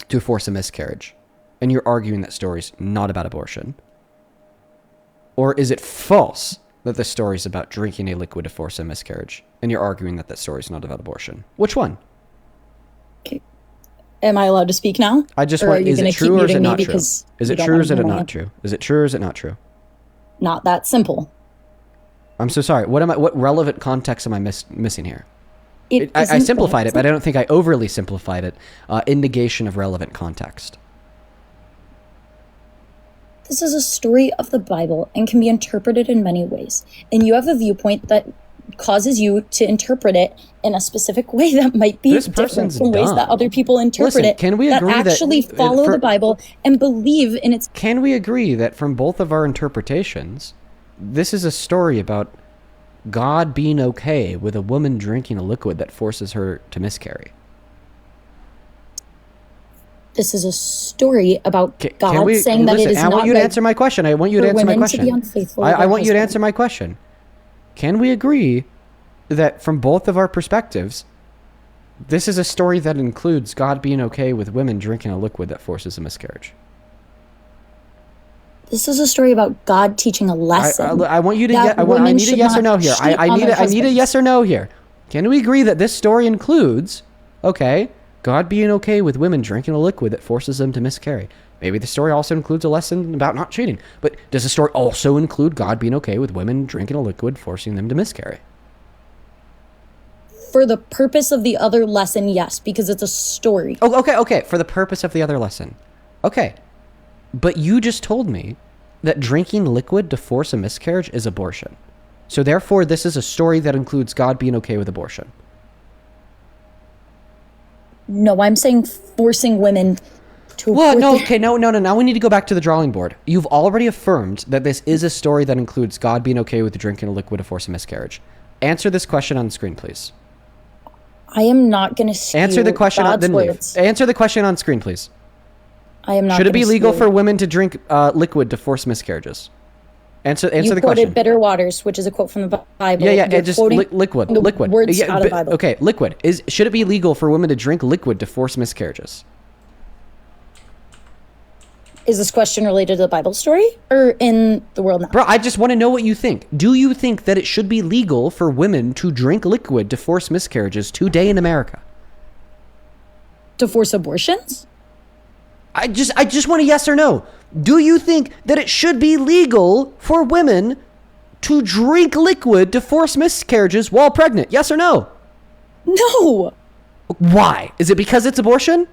to force a miscarriage, and you're arguing that story's not about abortion? Or is it false that the story is about drinking a liquid to force a miscarriage, and you're arguing that that story is not about abortion? Which one? Okay. Am I allowed to speak now? I just want, is it true or is it not true? Is it true or is it not true? Is it true or is it not true? Not that simple. I'm so sorry. What relevant context am I missing here? I simplified it, but I don't think I overly simplified it in negation of relevant context. This is a story of the Bible and can be interpreted in many ways. And you have a viewpoint that causes you to interpret it in a specific way that might be different from ways that other people interpret it. Can we agree that actually follow the Bible and believe in its... Can we agree that from both of our interpretations, this is a story about God being okay with a woman drinking a liquid that forces her to miscarry? This is a story about God saying that it is not right. I want you to answer my question. I want you to answer my question. I want you to answer my question. Can we agree that from both of our perspectives, this is a story that includes God being okay with women drinking a liquid that forces a miscarriage? This is a story about God teaching a lesson. I want you to I need a yes or no here. I need a yes or no here. Can we agree that this story includes, God being okay with women drinking a liquid that forces them to miscarry? Maybe the story also includes a lesson about not cheating. But does the story also include God being okay with women drinking a liquid forcing them to miscarry? For the purpose of the other lesson, yes, because it's a story. Oh, okay. For the purpose of the other lesson. Okay. But you just told me that drinking liquid to force a miscarriage is abortion. So therefore, this is a story that includes God being okay with abortion. No, I'm saying forcing women to... Well, no. Now we need to go back to the drawing board. You've already affirmed that this is a story that includes God being okay with drinking a liquid to force a miscarriage. Answer this question on the screen, please. I am not going to answer the question. Then leave. Answer the question on screen, please. I am not. Should it be legal for women to drink liquid to force miscarriages? Answer the question. You quoted bitter waters, which is a quote from the Bible. Yeah. Just liquid. Words out of the Bible. Okay, liquid. Should it be legal for women to drink liquid to force miscarriages? Is this question related to the Bible story or in the world now? Bro, I just want to know what you think. Do you think that it should be legal for women to drink liquid to force miscarriages today in America? To force abortions? I just want a yes or no. Do you think that it should be legal for women to drink liquid to force miscarriages while pregnant? Yes or no? No. Why? Is it because it's abortion?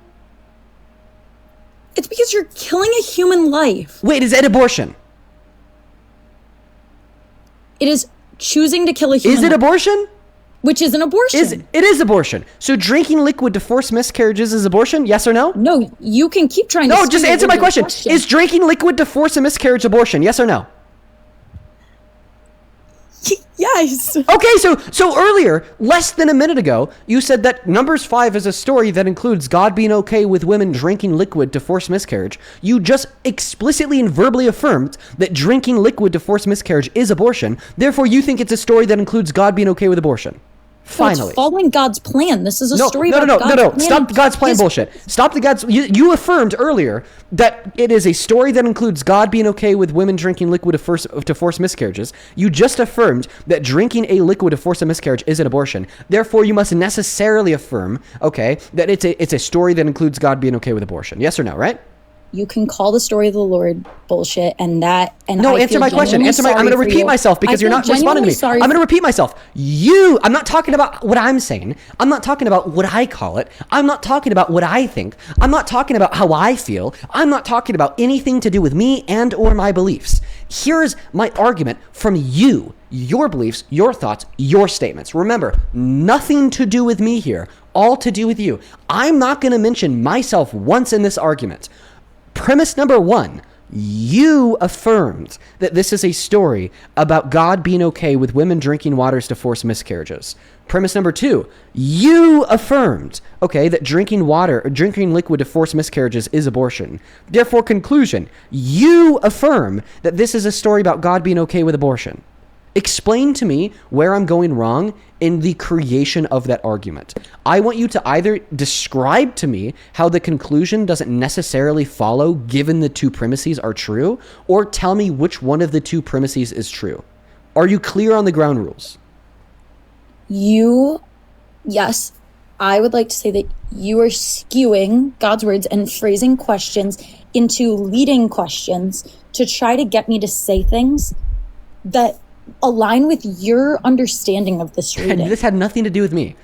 It's because you're killing a human life. Wait, is it abortion? It is choosing to kill a human life. Is it abortion? Which is an abortion. It is abortion. So drinking liquid to force miscarriages is abortion? Yes or no? No, you can keep trying to... No, just answer my question. Is drinking liquid to force a miscarriage abortion? Yes or no? Yes. Okay, so earlier, less than a minute ago, you said that Numbers 5 is a story that includes God being okay with women drinking liquid to force miscarriage. You just explicitly and verbally affirmed that drinking liquid to force miscarriage is abortion. Therefore, you think it's a story that includes God being okay with abortion. Finally. It's following God's plan. This is a story about God's plan. No. Stop God's plan bullshit. Stop the God's... You affirmed earlier that it is a story that includes God being okay with women drinking liquid to force miscarriages. You just affirmed that drinking a liquid to force a miscarriage is an abortion. Therefore, you must necessarily affirm, that it's a story that includes God being okay with abortion. Yes or no, right? You can call the story of the Lord bullshit answer my question. I'm going to repeat myself because you're not responding to me. I'm going to repeat myself. I'm not talking about what I'm saying. I'm not talking about what I call it. I'm not talking about what I think. I'm not talking about how I feel. I'm not talking about anything to do with me and or my beliefs. Here's my argument from you, your beliefs, your thoughts, your statements. Remember, nothing to do with me here, all to do with you. I'm not going to mention myself once in this argument. Premise number 1, you affirmed that this is a story about God being okay with women drinking waters to force miscarriages. Premise number 2, you affirmed, that drinking liquid to force miscarriages is abortion. Therefore, conclusion, you affirm that this is a story about God being okay with abortion. Explain to me where I'm going wrong in the creation of that argument. I want you to either describe to me how the conclusion doesn't necessarily follow given the two premises are true, or tell me which one of the two premises is true. Are you clear on the ground rules? Yes, I would like to say that you are skewing God's words and phrasing questions into leading questions to try to get me to say things that align with your understanding of this reading. This had nothing to do with me.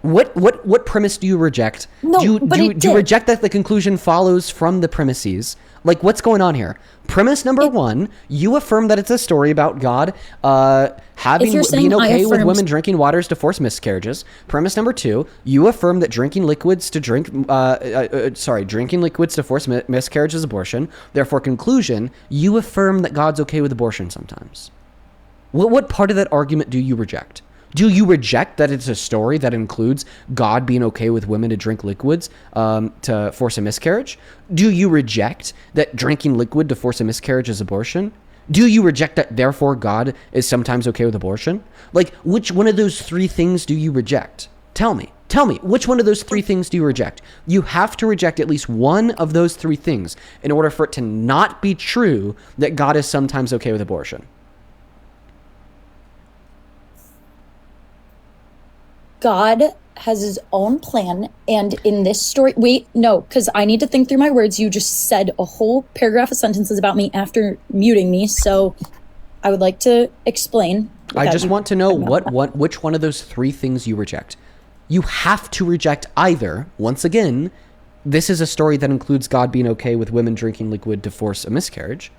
What premise do you reject? No, do you reject that the conclusion follows from the premises? Like, what's going on here? Premise number one, you affirm that it's a story about God being okay with women drinking waters to force miscarriages. Premise number two, you affirm that drinking liquids to force miscarriage is abortion. Therefore, conclusion, you affirm that God's okay with abortion sometimes. What part of that argument do you reject? Do you reject that it's a story that includes God being okay with women to drink liquids to force a miscarriage? Do you reject that drinking liquid to force a miscarriage is abortion? Do you reject that, therefore, God is sometimes okay with abortion? Like, which one of those three things do you reject? Tell me, which one of those three things do you reject? You have to reject at least one of those three things in order for it to not be true that God is sometimes okay with abortion. God has his own plan, and in this story, because I need to think through my words. You just said a whole paragraph of sentences about me after muting me, so I would like to explain. I just want to know which one of those three things you reject. You have to reject either, once again, this is a story that includes God being okay with women drinking liquid to force a miscarriage,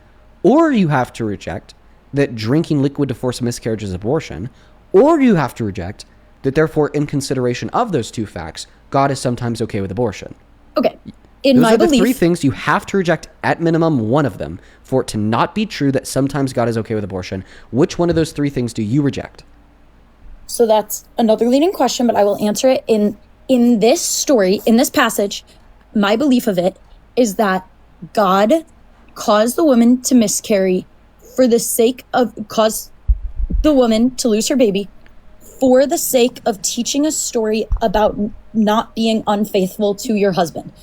or you have to reject that drinking liquid to force a miscarriage is abortion, or you have to reject that therefore, in consideration of those two facts, God is sometimes okay with abortion. Okay. Those are the three things you have to reject, at minimum one of them, for it to not be true that sometimes God is okay with abortion. Which one of those three things do you reject? So that's another leading question, but I will answer it. In this story, in this passage, my belief of it is that God caused the woman to miscarry for the sake of, caused the woman to lose her baby for the sake of teaching a story about not being unfaithful to your husband.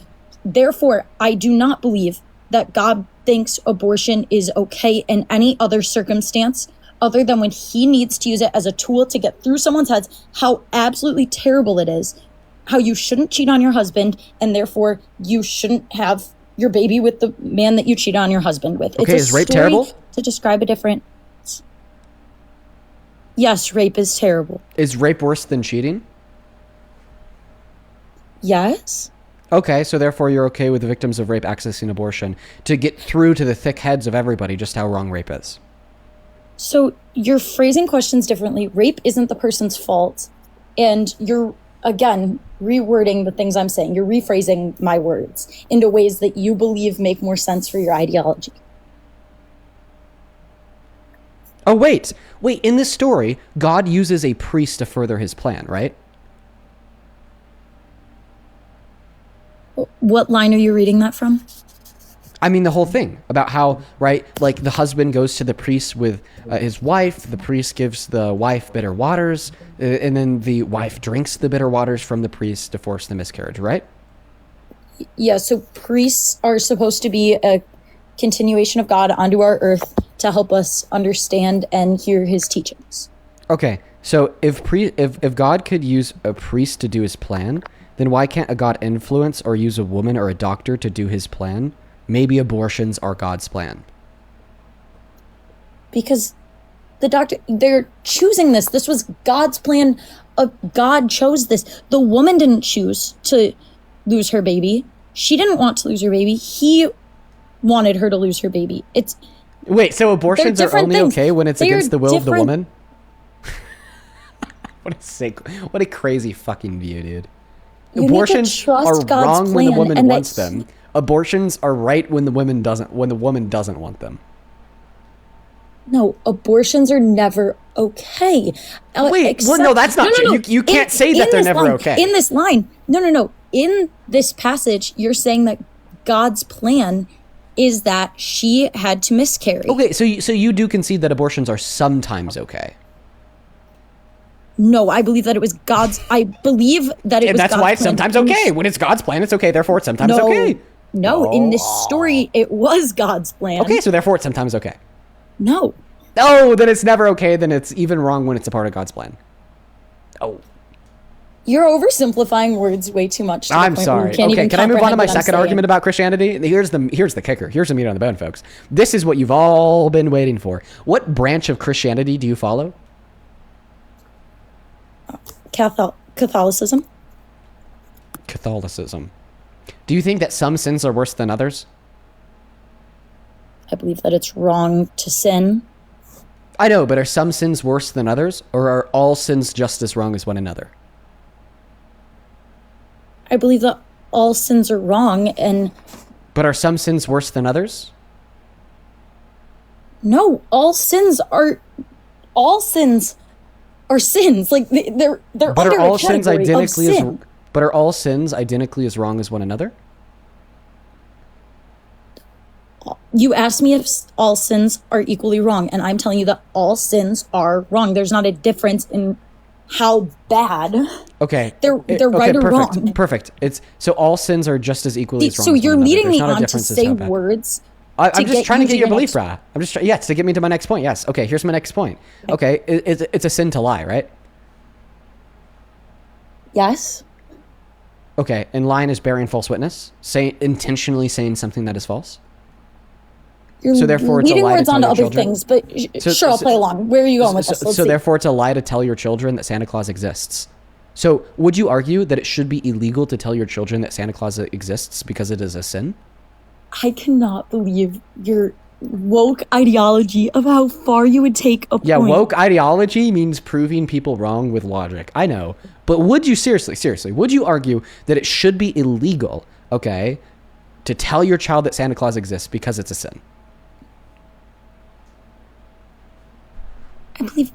Therefore, I do not believe that God thinks abortion is okay in any other circumstance other than when he needs to use it as a tool to get through someone's heads how absolutely terrible it is, how you shouldn't cheat on your husband, and therefore you shouldn't have your baby with the man that you cheat on your husband with. Okay, is rape terrible? To describe a different... Yes, rape is terrible. Is rape worse than cheating? Yes. Okay, so therefore you're okay with the victims of rape accessing abortion to get through to the thick heads of everybody just how wrong rape is. So you're phrasing questions differently. Rape isn't the person's fault. And you're, again, rewording the things I'm saying. You're rephrasing my words into ways that you believe make more sense for your ideology. Oh, wait, in this story, God uses a priest to further his plan, right? What line are you reading that from? I mean, the whole thing about how, right, like the husband goes to the priest with his wife, the priest gives the wife bitter waters, and then the wife drinks the bitter waters from the priest to force the miscarriage, right? Yeah, so priests are supposed to be a continuation of God onto our earth to help us understand and hear his teachings. Okay, so if God could use a priest to do his plan, then why can't a God influence or use a woman or a doctor to do his plan? Maybe abortions are God's plan. Because they're choosing this. This was God's plan. God chose this. The woman didn't choose to lose her baby. She didn't want to lose her baby. He wanted her to lose her baby. Wait, so abortions are only things. Okay when it's against the will of the woman? What a crazy fucking view, dude. Abortions are wrong when the woman wants them. Abortions are right when the woman doesn't want them. No, abortions are never okay. No, that's not true. No. You can't say that they're never okay. In this line, no. In this passage, you're saying that God's plan is that she had to miscarry. Okay, so you do concede that abortions are sometimes okay. No, I believe that it was God's. I believe that it was. That's God's why it's plan. Sometimes okay. When it's God's plan, it's okay. Therefore, it's sometimes okay. No, in this story, it was God's plan. Okay, so therefore, it's sometimes okay. No. Oh, then it's never okay. Then it's even wrong when it's a part of God's plan. Oh. You're oversimplifying words way too much. I'm sorry. Okay, can I move on to my second argument about Christianity? Here's the kicker. Here's the meat on the bone, folks. This is what you've all been waiting for. What branch of Christianity do you follow? Catholicism. Catholicism. Do you think that some sins are worse than others? I believe that it's wrong to sin. I know, but are some sins worse than others, or are all sins just as wrong as one another? I believe that all sins are wrong, and... But are some sins worse than others? No, all sins are sins. Like, they're But under are all a sins category of identically sin. But are all sins identically as wrong as one another? You asked me if all sins are equally wrong, and I'm telling you that all sins are wrong. There's not a difference in how bad. Okay. They're right or wrong. Perfect. So all sins are just as equally as wrong. So as you're one another. leading There's me not a on to difference as say how bad. words. I'm just trying to get your belief, next... Ra. I'm just yes, to get me to my next point. Yes. Okay. Here's my next point. Okay. It's a sin to lie, right? Yes. Okay. And lying is bearing false witness, intentionally saying something that is false. So therefore, it's a leading lie words to tell onto your other children. things, but sure, I'll play along. Where are you going with this? So therefore, it's a lie to tell your children that Santa Claus exists. So would you argue that it should be illegal to tell your children that Santa Claus exists because it is a sin? I cannot believe your woke ideology of how far you would take a point. Yeah, woke ideology means proving people wrong with logic. I know. But would you seriously, would you argue that it should be illegal, okay, to tell your child that Santa Claus exists because it's a sin? I believe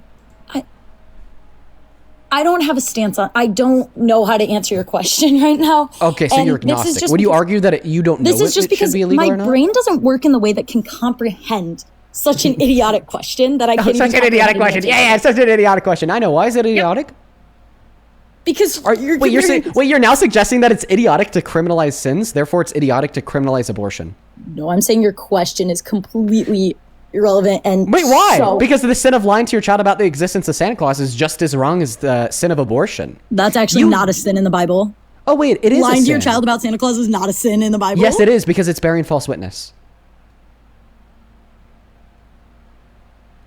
I don't have a stance on. I don't know how to answer your question right now. Okay, so you're agnostic. Would you argue that you don't know this is just it should because be illegal my or not? brain doesn't work in the way that can comprehend such an idiotic question that I can't. Such an idiotic question. Yeah, such an idiotic question. I know. Why is it idiotic? Yep. Because you're now suggesting that it's idiotic to criminalize sins, therefore it's idiotic to criminalize abortion. No, I'm saying your question is completely irrelevant. And wait, why? Because the sin of lying to your child about the existence of Santa Claus is just as wrong as the sin of abortion. That's actually not a sin in the Bible. Oh wait, it is lying a sin. to your child about Santa Claus is not a sin in the Bible. Yes, it is, because it's bearing false witness.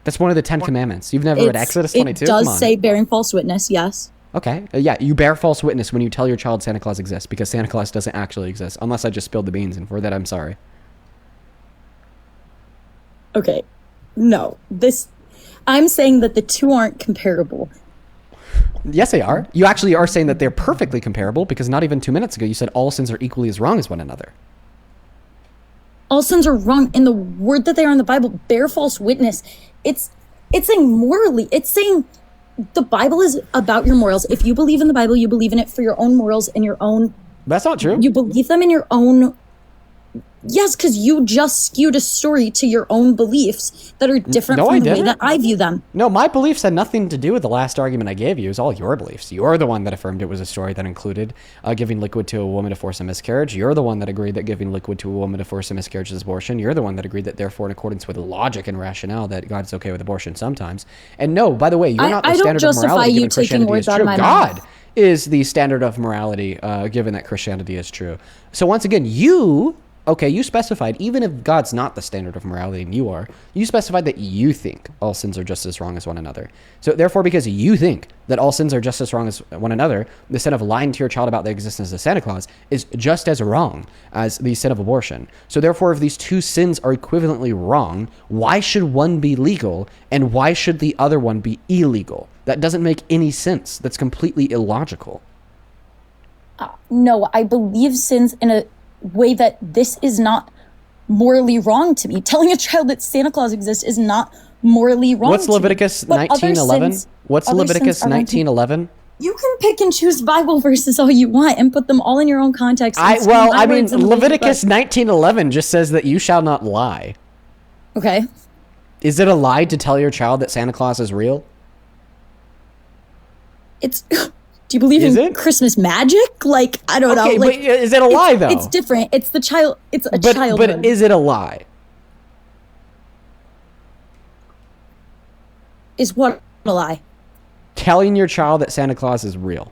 That's one of the 10 commandments. You've never read Exodus 22? It does say bearing false witness, yes. Okay. Yeah, you bear false witness when you tell your child Santa Claus exists, because Santa Claus doesn't actually exist, unless I just spilled the beans, and for that I'm sorry. Okay. No. I'm saying that the two aren't comparable. Yes, they are. You actually are saying that they're perfectly comparable, because not even 2 minutes ago you said all sins are equally as wrong as one another. All sins are wrong in the word that they are in the Bible. Bear false witness. It's saying morally. It's saying the Bible is about your morals. If you believe in the Bible, you believe in it for your own morals and your own... That's not true. You believe them in your own... Yes, because you just skewed a story to your own beliefs that are different from the way that I view them. No, my beliefs had nothing to do with the last argument I gave you. It was all your beliefs. You're the one that affirmed it was a story that included giving liquid to a woman to force a miscarriage. You're the one that agreed that giving liquid to a woman to force a miscarriage is abortion. You're the one that agreed that, therefore, in accordance with logic and rationale, that God's okay with abortion sometimes. And no, by the way, you're not the standard of morality given Christianity is true. God is the standard of morality given that Christianity is true. So once again, you specified, even if God's not the standard of morality and you are, you specified that you think all sins are just as wrong as one another. So therefore, because you think that all sins are just as wrong as one another, the sin of lying to your child about the existence of Santa Claus is just as wrong as the sin of abortion. So therefore, if these two sins are equivalently wrong, why should one be legal and why should the other one be illegal? That doesn't make any sense. That's completely illogical. No, I believe sins in a way that this is not morally wrong to me. Telling a child that Santa Claus exists is not morally wrong. What's Leviticus 19:11? What's Leviticus 19:11? You can pick and choose Bible verses all you want and put them all in your own context. Leviticus 19:11 just says that you shall not lie. Okay. Is it a lie to tell your child that Santa Claus is real? It's... Do you believe in Christmas magic? Like, I don't know. Like, but is it a lie, though? It's different. It's the child. It's a child. But is it a lie? Is what a lie? Telling your child that Santa Claus is real.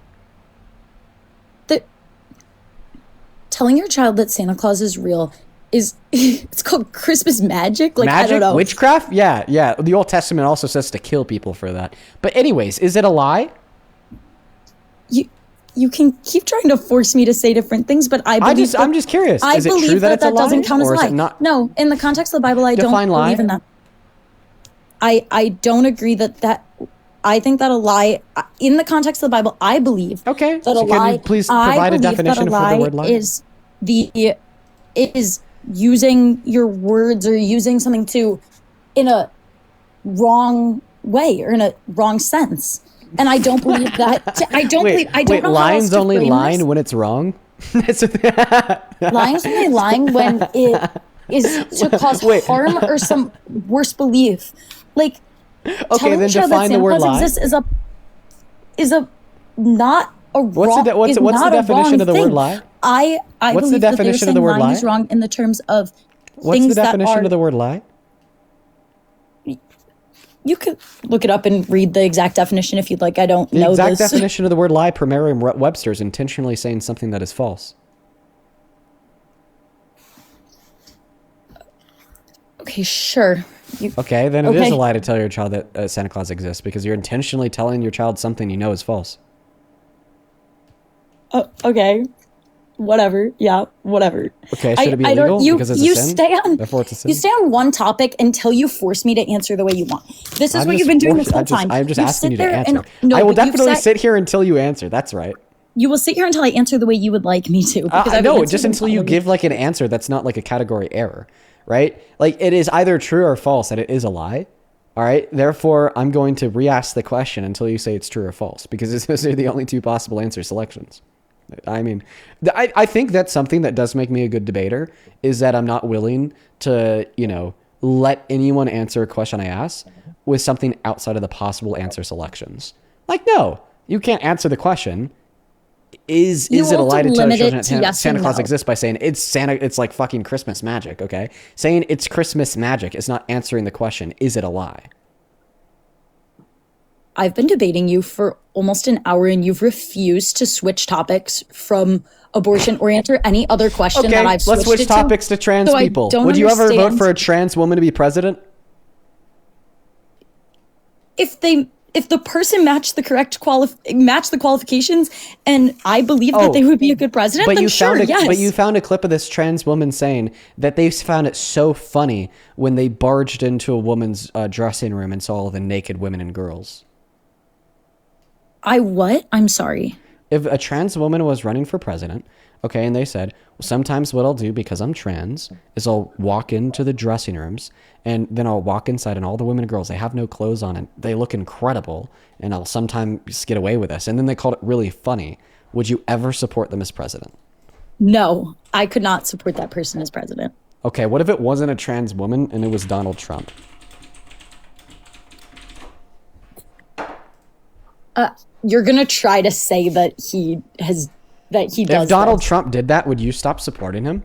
Telling your child that Santa Claus is real is... It's called Christmas magic? Like, magic? I don't know. Witchcraft? Yeah. The Old Testament also says to kill people for that. But anyways, is it a lie? you can keep trying to force me to say different things, but I'm just curious. Is it true that it's a lie, doesn't count as or a is lie. it not? No, in the context of the Bible, I Define don't believe in that. I don't agree that I think that a lie in the context of the Bible, I believe Okay. that So a lie. can you please provide a definition for the word lie? Is using your words or using something in a wrong way or in a wrong sense. And I don't believe that. I don't know lying's how else to only frame lying this. when it's wrong. Lying's only lying when it is to cause harm or some worse belief. Like, okay, telling then each other define that the Santa word Claus lie. exists is a not a wrong. What's the definition of the word lie? I What's the believe that they're definition of the saying word lying lie? is wrong in the terms of What's things the definition that are. of the word lie? You could look it up and read the exact definition if you'd like. I don't know The this. exact definition of the word lie per Merriam-Webster is intentionally saying something that is false. Okay, sure. Okay, then it is a lie to tell your child that Santa Claus exists because you're intentionally telling your child something you know is false. Okay. Whatever. Yeah, whatever. Okay, should it be illegal because it's a sin? Therefore it's a sin? You stay on one topic until you force me to answer the way you want. This is what you've been doing this whole time. I'm just You asking you sit to there answer. and- I will definitely sit here until you answer. That's right. You will sit here until I answer the way you would like me to. Because No, just until you give like an answer that's not like a category error, right? Like it is either true or false that it is a lie. All right. Therefore, I'm going to re-ask the question until you say it's true or false because those are the only two possible answer selections. I mean, I think that's something that does make me a good debater is that I'm not willing to, let anyone answer a question I ask with something outside of the possible answer selections. Like, no, you can't answer the question. Is it a lie to tell your children that Santa Claus exists by saying it's like fucking Christmas magic, okay? Saying it's Christmas magic is not answering the question, is it a lie? I've been debating you for almost an hour and you've refused to switch topics from abortion or answer any other question that I've switched. Let's switch topics to trans people. Would you ever vote for a trans woman to be president? If the person matched the qualifications and I believe that they would be a good president, then sure, yes. But you found a clip of this trans woman saying that they found it so funny when they barged into a woman's dressing room and saw all the naked women and girls. I'm sorry. If a trans woman was running for president, okay, and they said, well, sometimes what I'll do because I'm trans is I'll walk into the dressing rooms and then I'll walk inside and all the women and girls, they have no clothes on and they look incredible and I'll sometimes get away with this. And then they called it really funny. Would you ever support them as president? No, I could not support that person as president. Okay, what if it wasn't a trans woman and it was Donald Trump? You're going to try to say that he does. If Donald Trump did that, would you stop supporting him?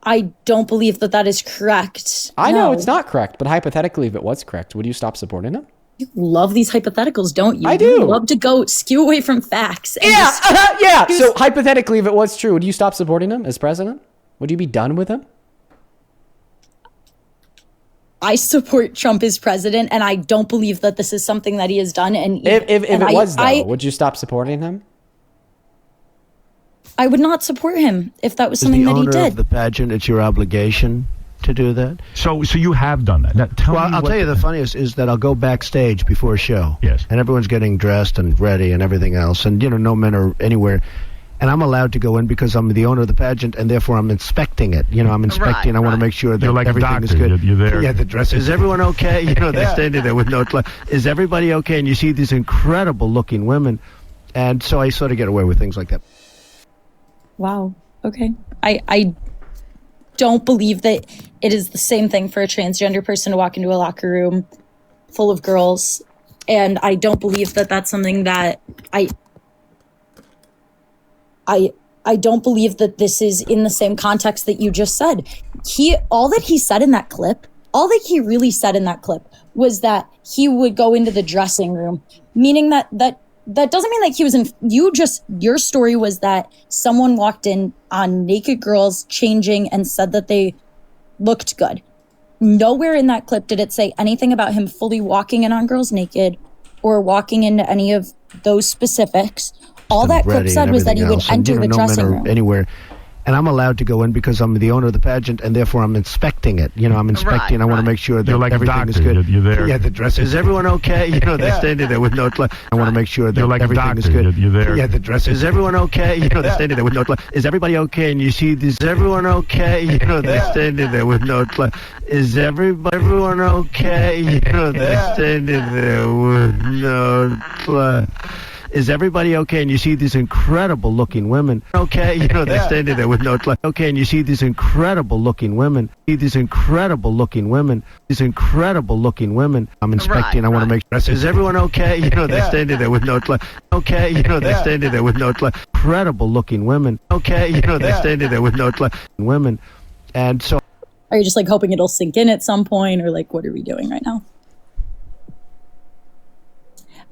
I don't believe that is correct. I know it's not correct, but hypothetically, if it was correct, would you stop supporting him? You love these hypotheticals, don't you? I do. You love to go skew away from facts. Yeah. So hypothetically, if it was true, would you stop supporting him as president? Would you be done with him? I support Trump as president, and I don't believe that this is something that he has done. And if it was, would you stop supporting him? I would not support him if that was something that he did. As the owner of the pageant, it's your obligation to do that. So you have done that. Now, I'll tell you the funniest is that I'll go backstage before a show. Yes. And everyone's getting dressed and ready and everything else, and no men are anywhere. And I'm allowed to go in because I'm the owner of the pageant, and therefore I'm inspecting it. I'm inspecting. Right, I want to make sure that you're like everything is good. You're there. Yeah, the dress. Is everyone okay? They're standing there with no. Is everybody okay? And you see these incredible-looking women, and so I sort of get away with things like that. Wow. Okay. I don't believe that it is the same thing for a transgender person to walk into a locker room full of girls, and I don't believe that that's something that I don't believe that this is in the same context that you just said. All that he said in that clip, all that he really said in that clip was that he would go into the dressing room, meaning that doesn't mean that he was in, your story was that someone walked in on naked girls changing and said that they looked good. Nowhere in that clip did it say anything about him fully walking in on girls naked or walking into any of those specifics. All that clip said was that he would enter the dressing room. Anywhere. And I'm allowed to go in because I'm the owner of the pageant, and therefore I'm inspecting it. I'm inspecting. I want to make sure that everything is good. You're there. Yeah, the dress. Is everyone okay? They're standing there with no. I want to make sure that everything is good. You're there. Yeah, the dress. Is everyone okay? They're standing there with no. Is everybody okay? And you see this. Is everyone okay? They're standing there with no. Is everyone okay? They're standing there with no. Is everybody okay? And you see these incredible looking women. Okay, they're standing there with no. Okay, and you see these incredible looking women. These incredible looking women. These incredible looking women. I'm inspecting. I want to make sure. Is everyone okay? They're standing there with no. Okay, they're standing there with no. Incredible looking women. Okay, they're standing there with no. Women, and so. Are you just like hoping it'll sink in at some point, or like what are we doing right now?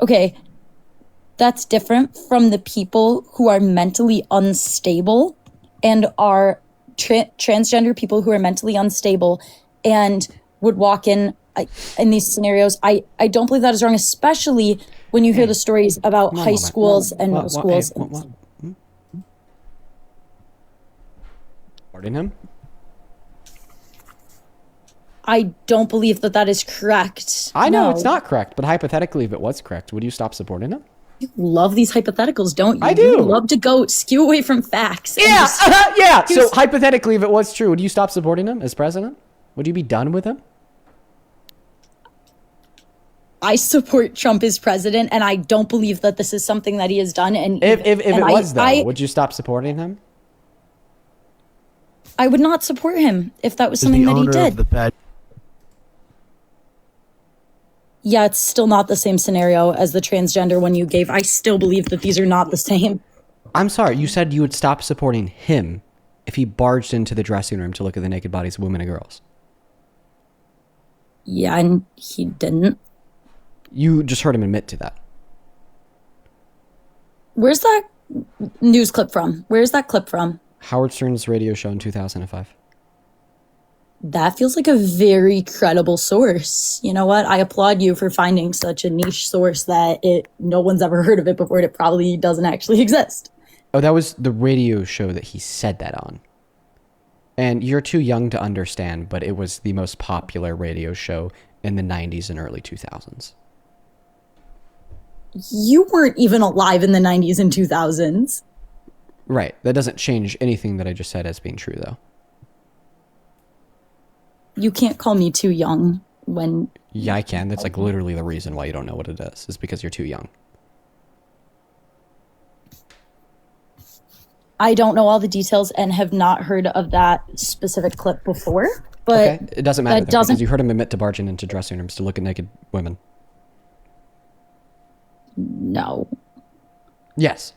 Okay. That's different from the people who are mentally unstable and are transgender people who are mentally unstable and would walk in these scenarios. I don't believe that is wrong, especially when you hear the stories about high schools and middle schools. Pardon him? I don't believe that is correct. I know it's not correct, but hypothetically, if it was correct, would you stop supporting him? You love these hypotheticals, don't you? I do. You love to go skew away from facts. Yeah, yeah. So hypothetically, if it was true, would you stop supporting him as president? Would you be done with him? I support Trump as president, and I don't believe that this is something that he has done. And if it was, though, would you stop supporting him? I would not support him if that was something that he did. Yeah, it's still not the same scenario as the transgender one you gave. I still believe that these are not the same. I'm sorry, you said you would stop supporting him if he barged into the dressing room to look at the naked bodies of women and girls. Yeah, and he didn't. You just heard him admit to that. Where's that news clip from? Where's that clip from? Howard Stern's radio show in 2005. That feels like a very credible source. You know what? I applaud you for finding such a niche source that no one's ever heard of it before, and it probably doesn't actually exist. Oh, that was the radio show that he said that on. And you're too young to understand, but it was the most popular radio show in the 90s and early 2000s. You weren't even alive in the 90s and 2000s. Right. That doesn't change anything that I just said as being true, though. You can't call me too young when... Yeah, I can. That's like literally the reason why you don't know what it is because you're too young. I don't know all the details and have not heard of that specific clip before, but... Okay, it doesn't matter because you heard him admit to barging into dressing rooms to look at naked women. No. Yes.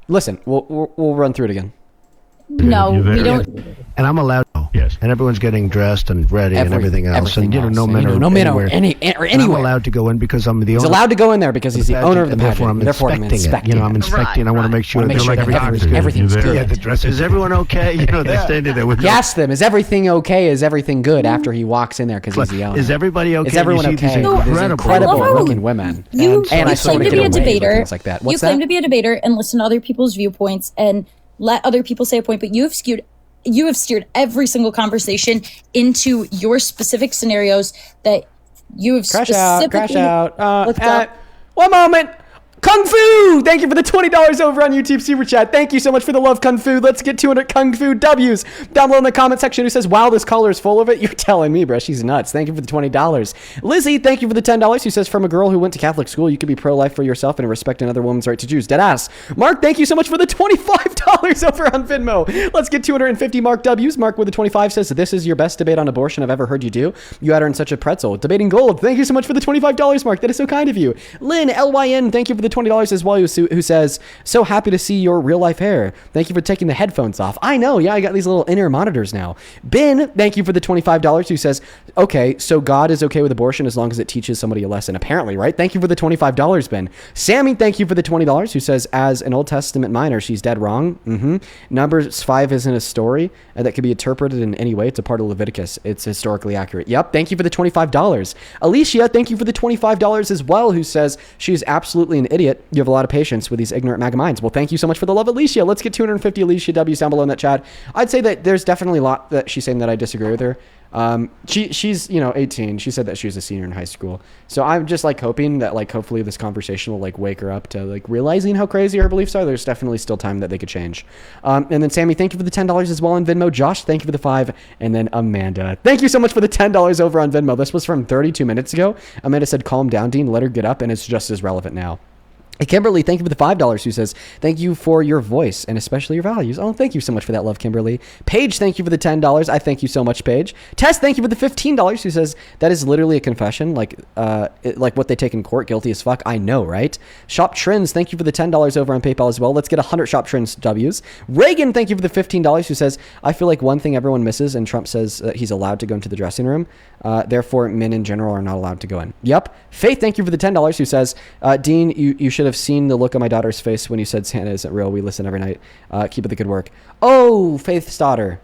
Listen, we'll run through it again. No, we don't... And I'm allowed... Yes. And everyone's getting dressed and ready and everything else. And, no men are anywhere. I'm allowed to go in because I'm the owner. He's allowed to go in there because he's the owner of the pageant. Therefore, I'm inspecting it. I'm inspecting. I want to make sure that everything's good. Yeah, the dress. Is everyone okay? They're standing there with... He asked them, is everything okay? Is everything good after he walks in there because he's the owner? Is everybody okay? Is everyone okay? These incredible looking women. You claim to be a debater. Like that. You claim to be a debater and listen to other people's viewpoints and let other people say a point, but you have steered every single conversation into your specific scenarios that you have specifically looked up. One moment. Kung Fu! Thank you for the $20 over on YouTube Super Chat. Thank you so much for the love, Kung Fu. Let's get 200 Kung Fu W's. Down below in the comment section who says, wow, this caller is full of it. You're telling me, bro. She's nuts. Thank you for the $20. Lizzie, thank you for the $10 who says, from a girl who went to Catholic school, you could be pro-life for yourself and respect another woman's right to choose. Deadass. Mark, thank you so much for the $25 over on Venmo. Let's get 250 Mark W's. Mark with the 25 says, this is your best debate on abortion I've ever heard you do. You had her in such a pretzel. Debating gold. Thank you so much for the $25, Mark. That is so kind of you. Lynn, LYN, thank you for the $20 as well, who says, so happy to see your real life hair. Thank you for taking the headphones off. I know, yeah, I got these little in-ear monitors now. Ben, thank you for the $25, who says, okay, so God is okay with abortion as long as it teaches somebody a lesson. Apparently, right? Thank you for the $25, Ben. Sammy, thank you for the $20, who says, as an Old Testament minor, she's dead wrong. Numbers 5 isn't a story that can be interpreted in any way. It's a part of Leviticus. It's historically accurate. Yep. Thank you for the $25. Alicia, thank you for the $25 as well, who says she's absolutely an idiot. You have a lot of patience with these ignorant MAGA minds. Well, thank you so much for the love, Alicia. Let's get 250 Alicia W's down below in that chat. I'd say that there's definitely a lot that she's saying that I disagree with her. She's 18. She said that she was a senior in high school. So I'm just like hoping that like hopefully this conversation will like wake her up to like realizing how crazy her beliefs are. There's definitely still time that they could change. And then Sammy, thank you for the $10 as well on Venmo. Josh, thank you for the 5. And then Amanda, thank you so much for the $10 over on Venmo. This was from 32 minutes ago. Amanda said, calm down, Dean, let her get up. And it's just as relevant now. Kimberly, thank you for the $5, who says, thank you for your voice and especially your values. Oh, thank you so much for that love, Kimberly. Paige, thank you for the $10. I thank you so much, Paige. Tess, thank you for the $15, who says, that is literally a confession, like what they take in court, guilty as fuck. I know, right? Shop Trends, thank you for the $10 over on PayPal as well. Let's get 100 Shop Trends W's. Reagan, thank you for the $15, who says, I feel like one thing everyone misses, and Trump says he's allowed to go into the dressing room. Therefore, men in general are not allowed to go in. Yep. Faith, thank you for the $10, who says, Dean, you should have seen the look on my daughter's face when you said Santa isn't real. We listen every night. Keep up the good work. Oh, Faith's daughter.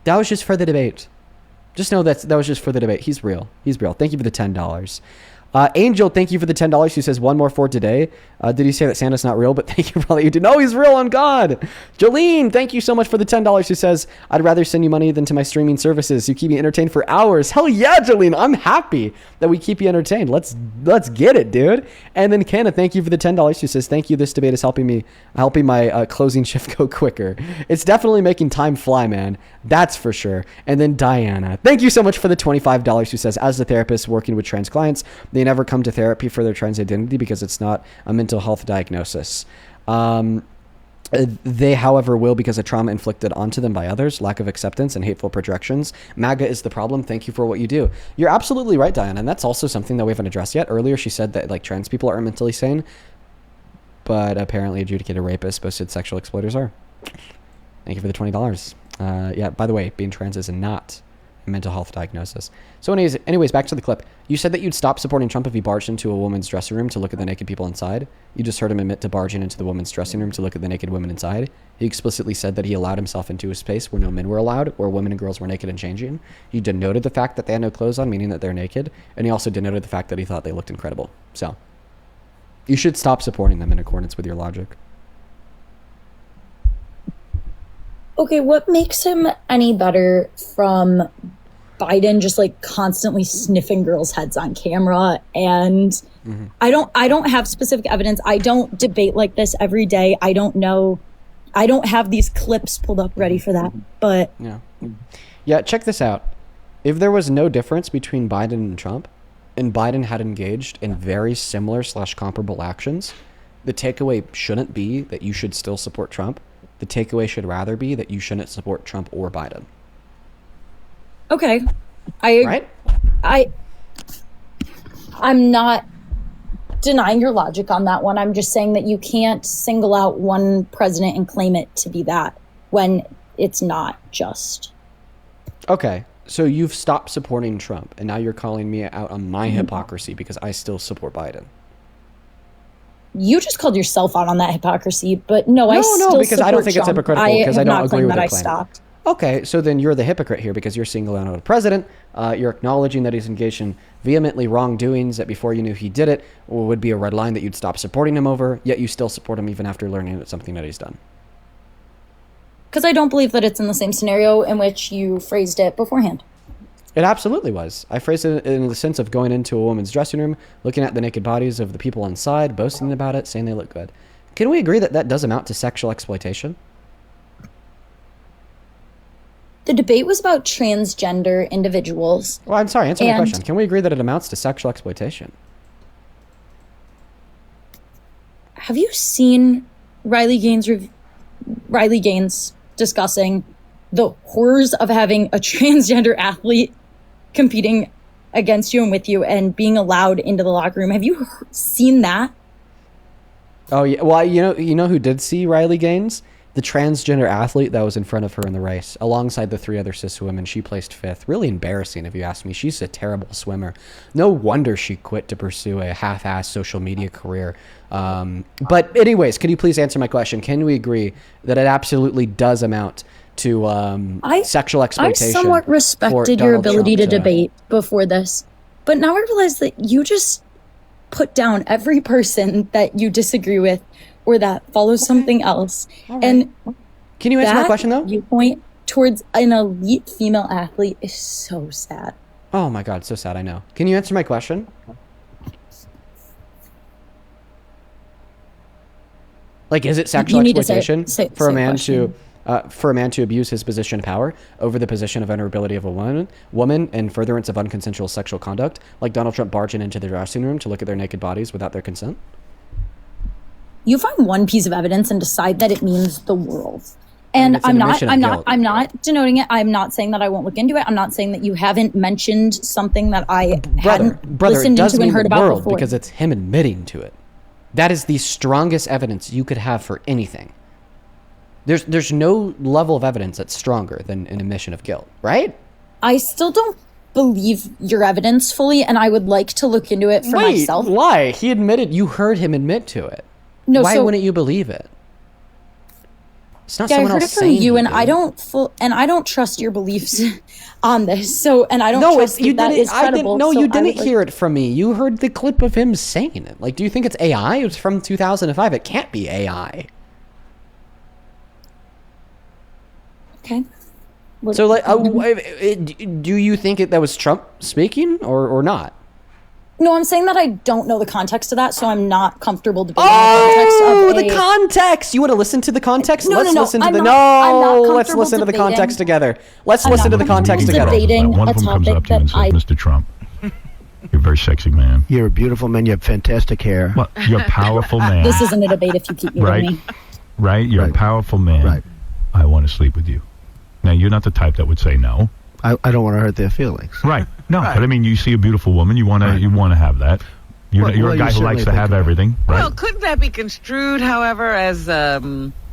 That was just for the debate. Just know that was just for the debate. He's real. He's real. Thank you for the $10. Angel, thank you for the $10. He says, one more for today. Did he say that Santa's not real? But thank you for all that you do. No, he's real on God. Jolene, thank you so much for the $10. Who says, I'd rather send you money than to my streaming services. You keep me entertained for hours. Hell yeah, Jolene. I'm happy that we keep you entertained. Let's get it, dude. And then Kenna, thank you for the $10. Who says, thank you. This debate is helping my closing shift go quicker. It's definitely making time fly, man. That's for sure. And then Diana, thank you so much for the $25. Who says, as a therapist working with trans clients, they never come to therapy for their trans identity because it's not a mental health diagnosis. They, however, will because of trauma inflicted onto them by others, lack of acceptance, and hateful projections. MAGA is the problem. Thank you for what you do. You're absolutely right, Diana, and that's also something that we haven't addressed yet. Earlier, she said that like trans people aren't mentally sane, but apparently adjudicated rapists, boasted sexual exploiters are. Thank you for the $20. Yeah, by the way, being trans is not mental health diagnosis. So anyways, back to the clip. You said that you'd stop supporting Trump if he barged into a woman's dressing room to look at the naked people inside. You just heard him admit to barging into the woman's dressing room to look at the naked women inside. He explicitly said that he allowed himself into a space where no men were allowed, where women and girls were naked and changing. He denoted the fact that they had no clothes on, meaning that they're naked. And he also denoted the fact that he thought they looked incredible. So you should stop supporting them in accordance with your logic. Okay, what makes him any better from Biden just like constantly sniffing girls' heads on camera? And I don't have specific evidence. I don't debate like this every day. I don't know. I don't have these clips pulled up ready for that. But yeah, check this out. If there was no difference between Biden and Trump, and Biden had engaged in very similar / comparable actions, the takeaway shouldn't be that you should still support Trump. The takeaway should rather be that you shouldn't support Trump or Biden. Okay. I'm not denying your logic on that one. I'm just saying that you can't single out one president and claim it to be that when it's not just. Okay. So you've stopped supporting Trump and now you're calling me out on my hypocrisy because I still support Biden. You just called yourself out on that hypocrisy, but no, I still No, because I don't think Trump. it's hypocritical because I don't agree with the claim. Stopped. Okay, so then you're the hypocrite here because you're singling out a president. You're acknowledging that he's engaged in vehemently wrongdoings that before you knew he did it would be a red line that you'd stop supporting him over, yet you still support him even after learning it's something that he's done. Because I don't believe that it's in the same scenario in which you phrased it beforehand. It absolutely was. I phrased it in the sense of going into a woman's dressing room, looking at the naked bodies of the people inside, boasting about it, saying they look good. Can we agree that that does amount to sexual exploitation? The debate was about transgender individuals. Well, I'm sorry, answer my question. Can we agree that it amounts to sexual exploitation? Have you seen Riley Gaines discussing the horrors of having a transgender athlete competing against you and with you and being allowed into the locker room? Have you seen that? Oh yeah, well you know who did see Riley Gaines? The transgender athlete that was in front of her in the race, alongside the 3 other cis women. She placed 5th. Really embarrassing, if you ask me. She's a terrible swimmer. No wonder she quit to pursue a half-assed social media career. But anyways, can you please answer my question? Can we agree that it absolutely does amount to sexual exploitation? I somewhat respected your ability to debate before this, but now I realize that you just put down every person that you disagree with or that follows something else. Right. And can you answer my question though? You point towards an elite female athlete is so sad. Oh my God, so sad, I know. Can you answer my question? Like, is it sexual exploitation for a man to abuse his position of power over the position of vulnerability of a woman in furtherance of unconsensual sexual conduct, like Donald Trump barging into the dressing room to look at their naked bodies without their consent? You find one piece of evidence and decide that it means the world. And I'm not denoting it. I'm not saying that I won't look into it. I'm not saying that you haven't mentioned something that I hadn't listened into and heard about before. Because it's him admitting to it. That is the strongest evidence you could have for anything. There's no level of evidence that's stronger than an admission of guilt, right? I still don't believe your evidence fully, and I would like to look into it for myself. Why? He admitted, you heard him admit to it. No, why wouldn't you believe it? It's not someone else saying. I heard it from you, and I don't trust your beliefs on this. So, and I don't trust that is credible. You didn't hear it from me. You heard the clip of him saying it. Like, do you think it's AI? It was from 2005. It can't be AI. Okay. So, like, do you think that was Trump speaking or not? No, I'm saying that I don't know the context of that, so I'm not comfortable debating the context of the context! You want to listen to the context? Let's listen to the context together. Let's listen to the context together. One of them comes up to you and says, Mr. Trump, you're a very sexy man. You're a beautiful man. You have fantastic hair. Well, you're a powerful man. This isn't a debate if you keep muting me. Right? You're a powerful man. Right. I want to sleep with you. Now, you're not the type that would say no. I don't want to hurt their feelings. Right. No, but I mean, you see a beautiful woman, you want to have that. You're a guy who likes to have everything. Right? Well, couldn't that be construed, however, as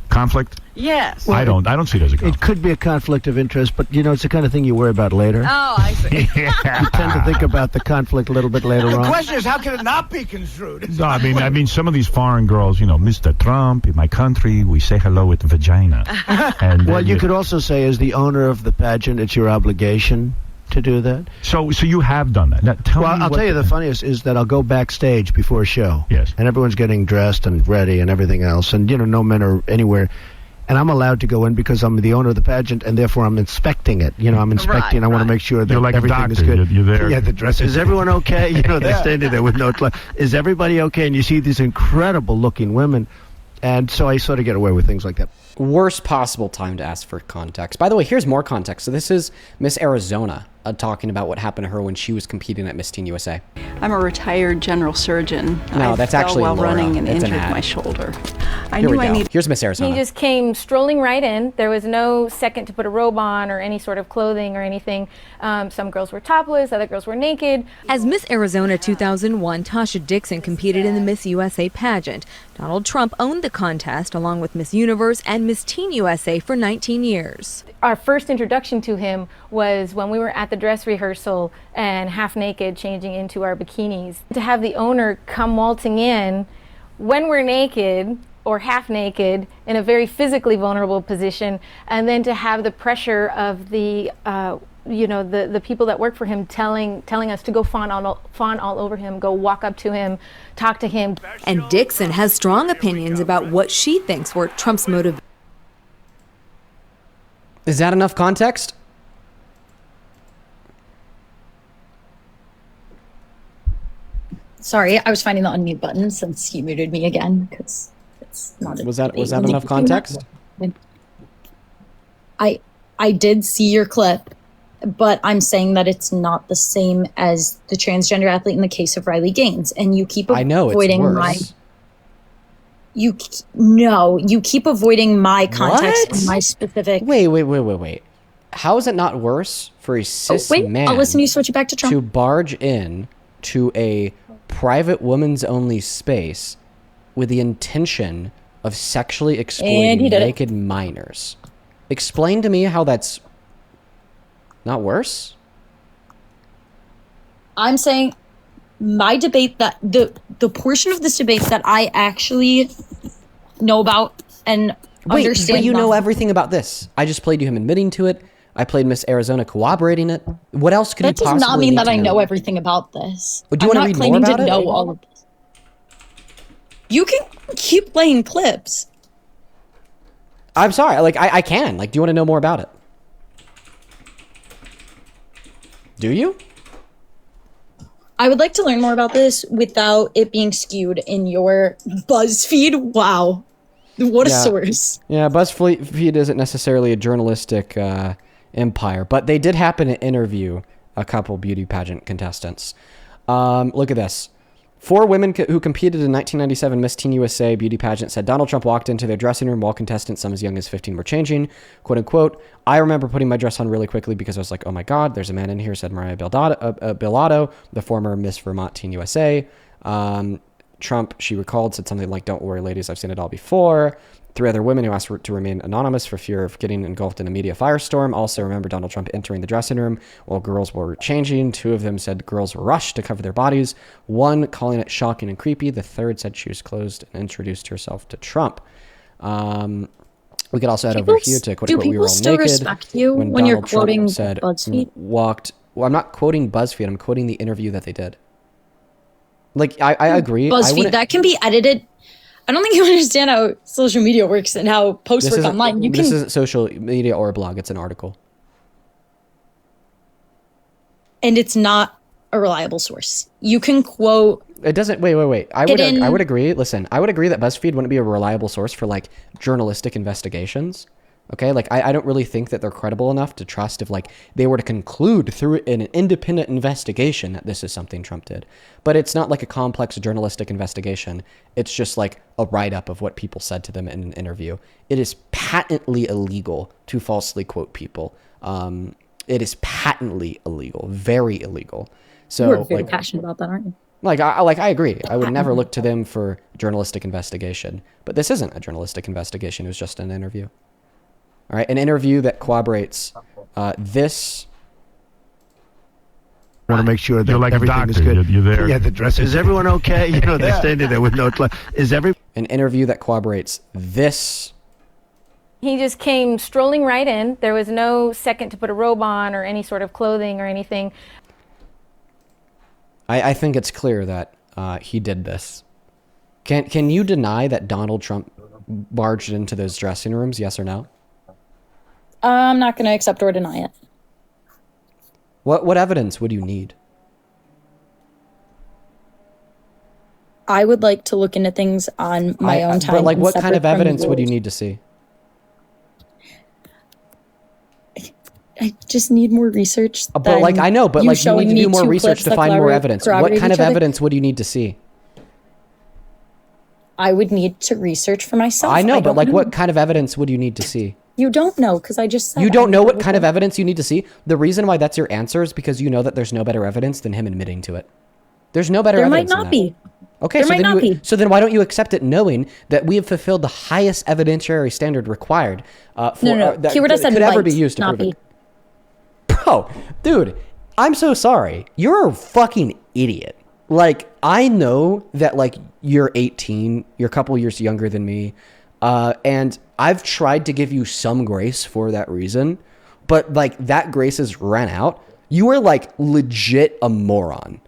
conflict? Yes. Well, I don't see it as a conflict. It could be a conflict of interest, but it's the kind of thing you worry about later. Oh, I see. You tend to think about the conflict a little bit later on. The question is, how can it not be construed? No, I mean, some of these foreign girls, Mr. Trump, in my country, we say hello with vagina. And, well, you could also say, as the owner of the pageant, it's your obligation to do that. So you have done that. Now, I'll tell you the funniest is that I'll go backstage before a show. Yes. And everyone's getting dressed and ready and everything else. And, no men are anywhere. And I'm allowed to go in because I'm the owner of the pageant, and therefore I'm inspecting it. I'm inspecting. I want to make sure that like everything is good. You're there. Yeah, the dress. Is everyone okay? They're standing there with no clothes. Is everybody okay? And you see these incredible-looking women. And so I sort of get away with things like that. Worst possible time to ask for context. By the way, here's more context. So this is Miss Arizona talking about what happened to her when she was competing at Miss Teen USA. I'm a retired general surgeon. No, that's actually while Laura. running and it's injured an my shoulder. Here's Miss Arizona. He just came strolling right in. There was no second to put a robe on or any sort of clothing or anything. Some girls were topless, other girls were naked. As Miss Arizona 2001, Tasha Dixon competed in the Miss USA pageant. Donald Trump owned the contest along with Miss Universe and Miss Teen USA for 19 years. Our first introduction to him was when we were at the dress rehearsal and half naked changing into our bikinis. To have the owner come waltzing in when we're naked or half naked in a very physically vulnerable position, and then to have the pressure of the the people that work for him telling us to go fawn all over him, go walk up to him, talk to him. And Dixon has strong opinions about what she thinks were Trump's motive. Is that enough context? Sorry, I was finding the unmute button since he muted me again because it's not. Was that enough context? I did see your clip, but I'm saying that it's not the same as the transgender athlete in the case of Riley Gaines, and you keep avoiding You keep avoiding my context and my specific. Wait. How is it not worse for a cis man? I'll listen to you switch it back to Trump. To barge in to a private woman's only space with the intention of sexually exploiting naked minors. Explain to me how that's not worse? I'm saying my debate that the portion of this debate that I actually know about and understand. But you know everything about this. I just played you him admitting to it. I played Miss Arizona corroborating it. What else could you possibly That does not mean that I know know everything about this. But do you want to read more about it? Know all of this. You can keep playing clips. I'm sorry. Like, I can. Like, do you want to know more about it? Do you? I would like to learn more about this without it being skewed in your BuzzFeed. Wow. What a source. Yeah, BuzzFeed isn't necessarily a journalistic empire, but they did happen to interview a couple beauty pageant contestants. Look at this. 4 women who competed in 1997 Miss Teen USA beauty pageant said Donald Trump walked into their dressing room while contestants, some as young as 15, were changing. Quote unquote, I remember putting my dress on really quickly because I was like, oh my God, there's a man in here, said Maria Bilotta, the former Miss Vermont Teen USA. Trump, she recalled, said something like, don't worry, ladies, I've seen it all before. 3 other women who asked to remain anonymous for fear of getting engulfed in a media firestorm also remember Donald Trump entering the dressing room while girls were changing. 2 of them said girls were rushed to cover their bodies. 1 calling it shocking and creepy. The 3rd said she was closed and introduced herself to Trump. We could also head over here to quote unquote, we were all naked. Do people still respect you when you're quoting BuzzFeed? Well, I'm not quoting BuzzFeed. I'm quoting the interview that they did. Like, I agree. BuzzFeed, that can be edited. I don't think you understand how social media works and how posts work online. This isn't social media or a blog. It's an article. And it's not a reliable source. You can quote... It doesn't... Wait. I would agree. Listen, I would agree that BuzzFeed wouldn't be a reliable source for, like, journalistic investigations. Okay? Like, I don't really think that they're credible enough to trust if, like, they were to conclude through an independent investigation that this is something Trump did. But it's not like a complex journalistic investigation. It's just like a write-up of what people said to them in an interview. It is patently illegal to falsely quote people. It is patently illegal, very illegal. So, you're very passionate about that, aren't you? I agree. I would never look to them for journalistic investigation. But this isn't a journalistic investigation. It was just an interview. All right, an interview that corroborates this. I want to make sure that you're like everything a doctor. is good. You're there. Yeah, the dress. Is everyone okay? You know, they're standing there with no... An interview that corroborates this. He just came strolling right in. There was no second to put a robe on or any sort of clothing or anything. I think it's clear that he did this. Can you deny that Donald Trump barged into those dressing rooms, yes or no? I'm not going to accept or deny it. What evidence would you need? I would like to look into things on my own time. But like, what kind of evidence would you need to see? I just need more research. But like, I know, but like, you need to do more research to find more evidence. What kind of evidence would you need to see? I would need to research for myself. I know, but like, what kind of evidence would you need to see? You don't know, because I just said... You don't know what kind of evidence you need to see? The reason why that's your answer is because you know that there's no better evidence than him admitting to it. There's no better evidence There might not be. Okay, so then why don't you accept it knowing that we have fulfilled the highest evidentiary standard required that Keyword I said could ever be might, used to not prove be. it. Bro, dude, I'm so sorry. You're a fucking idiot. Like, I know that, like, you're 18, you're a couple years younger than me, and I've tried to give you some grace for that reason, but, like, that grace has ran out. You are, like, legit a moron.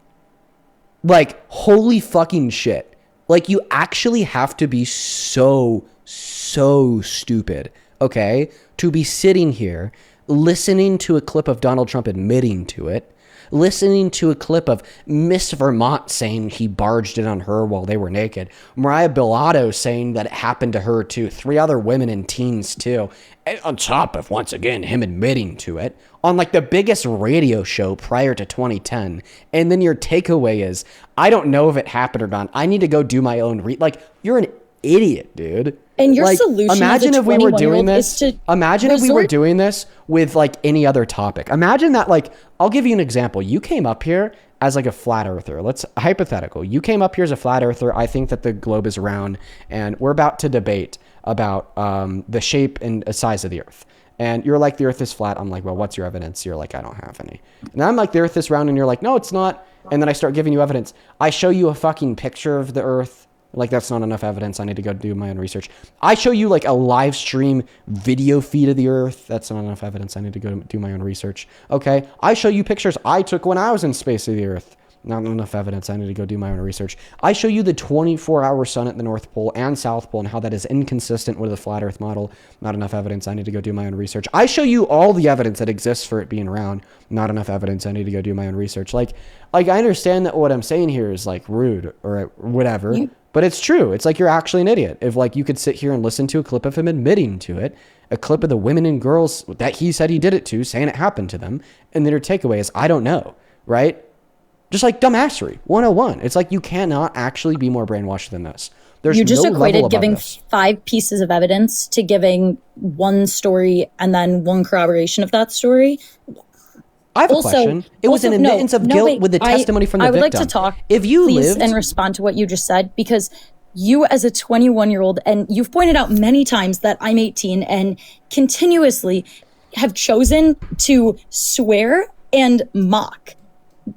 Like, holy fucking shit. Like, you actually have to be so stupid, okay, to be sitting here listening to a clip of Donald Trump admitting to it, listening to a clip of Miss Vermont saying he barged in on her while they were naked, Maria Bilotta saying that it happened to her too, 3 other women and teens too, and on top of, once again, him admitting to it on like the biggest radio show prior to 2010. And then your takeaway is, I don't know if it happened or not. I need to go do my own like, you're an idiot, dude. And your solution imagine as a if we were doing 21-year-old this. is to Imagine if we were doing this with like any other topic. Imagine that, like, I'll give you an example. You came up here as like a flat earther. Let's hypothetical. You came up here as a flat earther. I think that the globe is round, and we're about to debate about the shape and size of the earth. And you're like, the earth is flat. I'm like, well, what's your evidence? You're like, I don't have any. And I'm like, the earth is round. And you're like, no, it's not. And then I start giving you evidence. I show you a fucking picture of the earth. Like, that's not enough evidence. I need to go do my own research. I show you like a live stream video feed of the earth. That's not enough evidence. I need to go do my own research. Okay. I show you pictures I took when I was in space of the earth. Not enough evidence. I need to go do my own research. I show you the 24-hour sun at the North Pole and South Pole and how that is inconsistent with the flat Earth model. Not enough evidence. I need to go do my own research. I show you all the evidence that exists for it being round. Not enough evidence. I need to go do my own research. Like I understand that what I'm saying here is like rude or whatever, but it's true. It's like you're actually an idiot. If like you could sit here and listen to a clip of him admitting to it, a clip of the women and girls that he said he did it to, saying it happened to them, and then your takeaway is, I don't know, right? Just like dumbassery 101. It's like you cannot actually be more brainwashed than this. There's you just no equated giving 5 pieces of evidence to giving one story and then one corroboration of that story. I have a question. It was an admittance of guilt with the testimony from the victim. I would like to talk, if you please, lived, and respond to what you just said, because you as a 21-year-old, and you've pointed out many times that I'm 18 and continuously have chosen to swear and mock.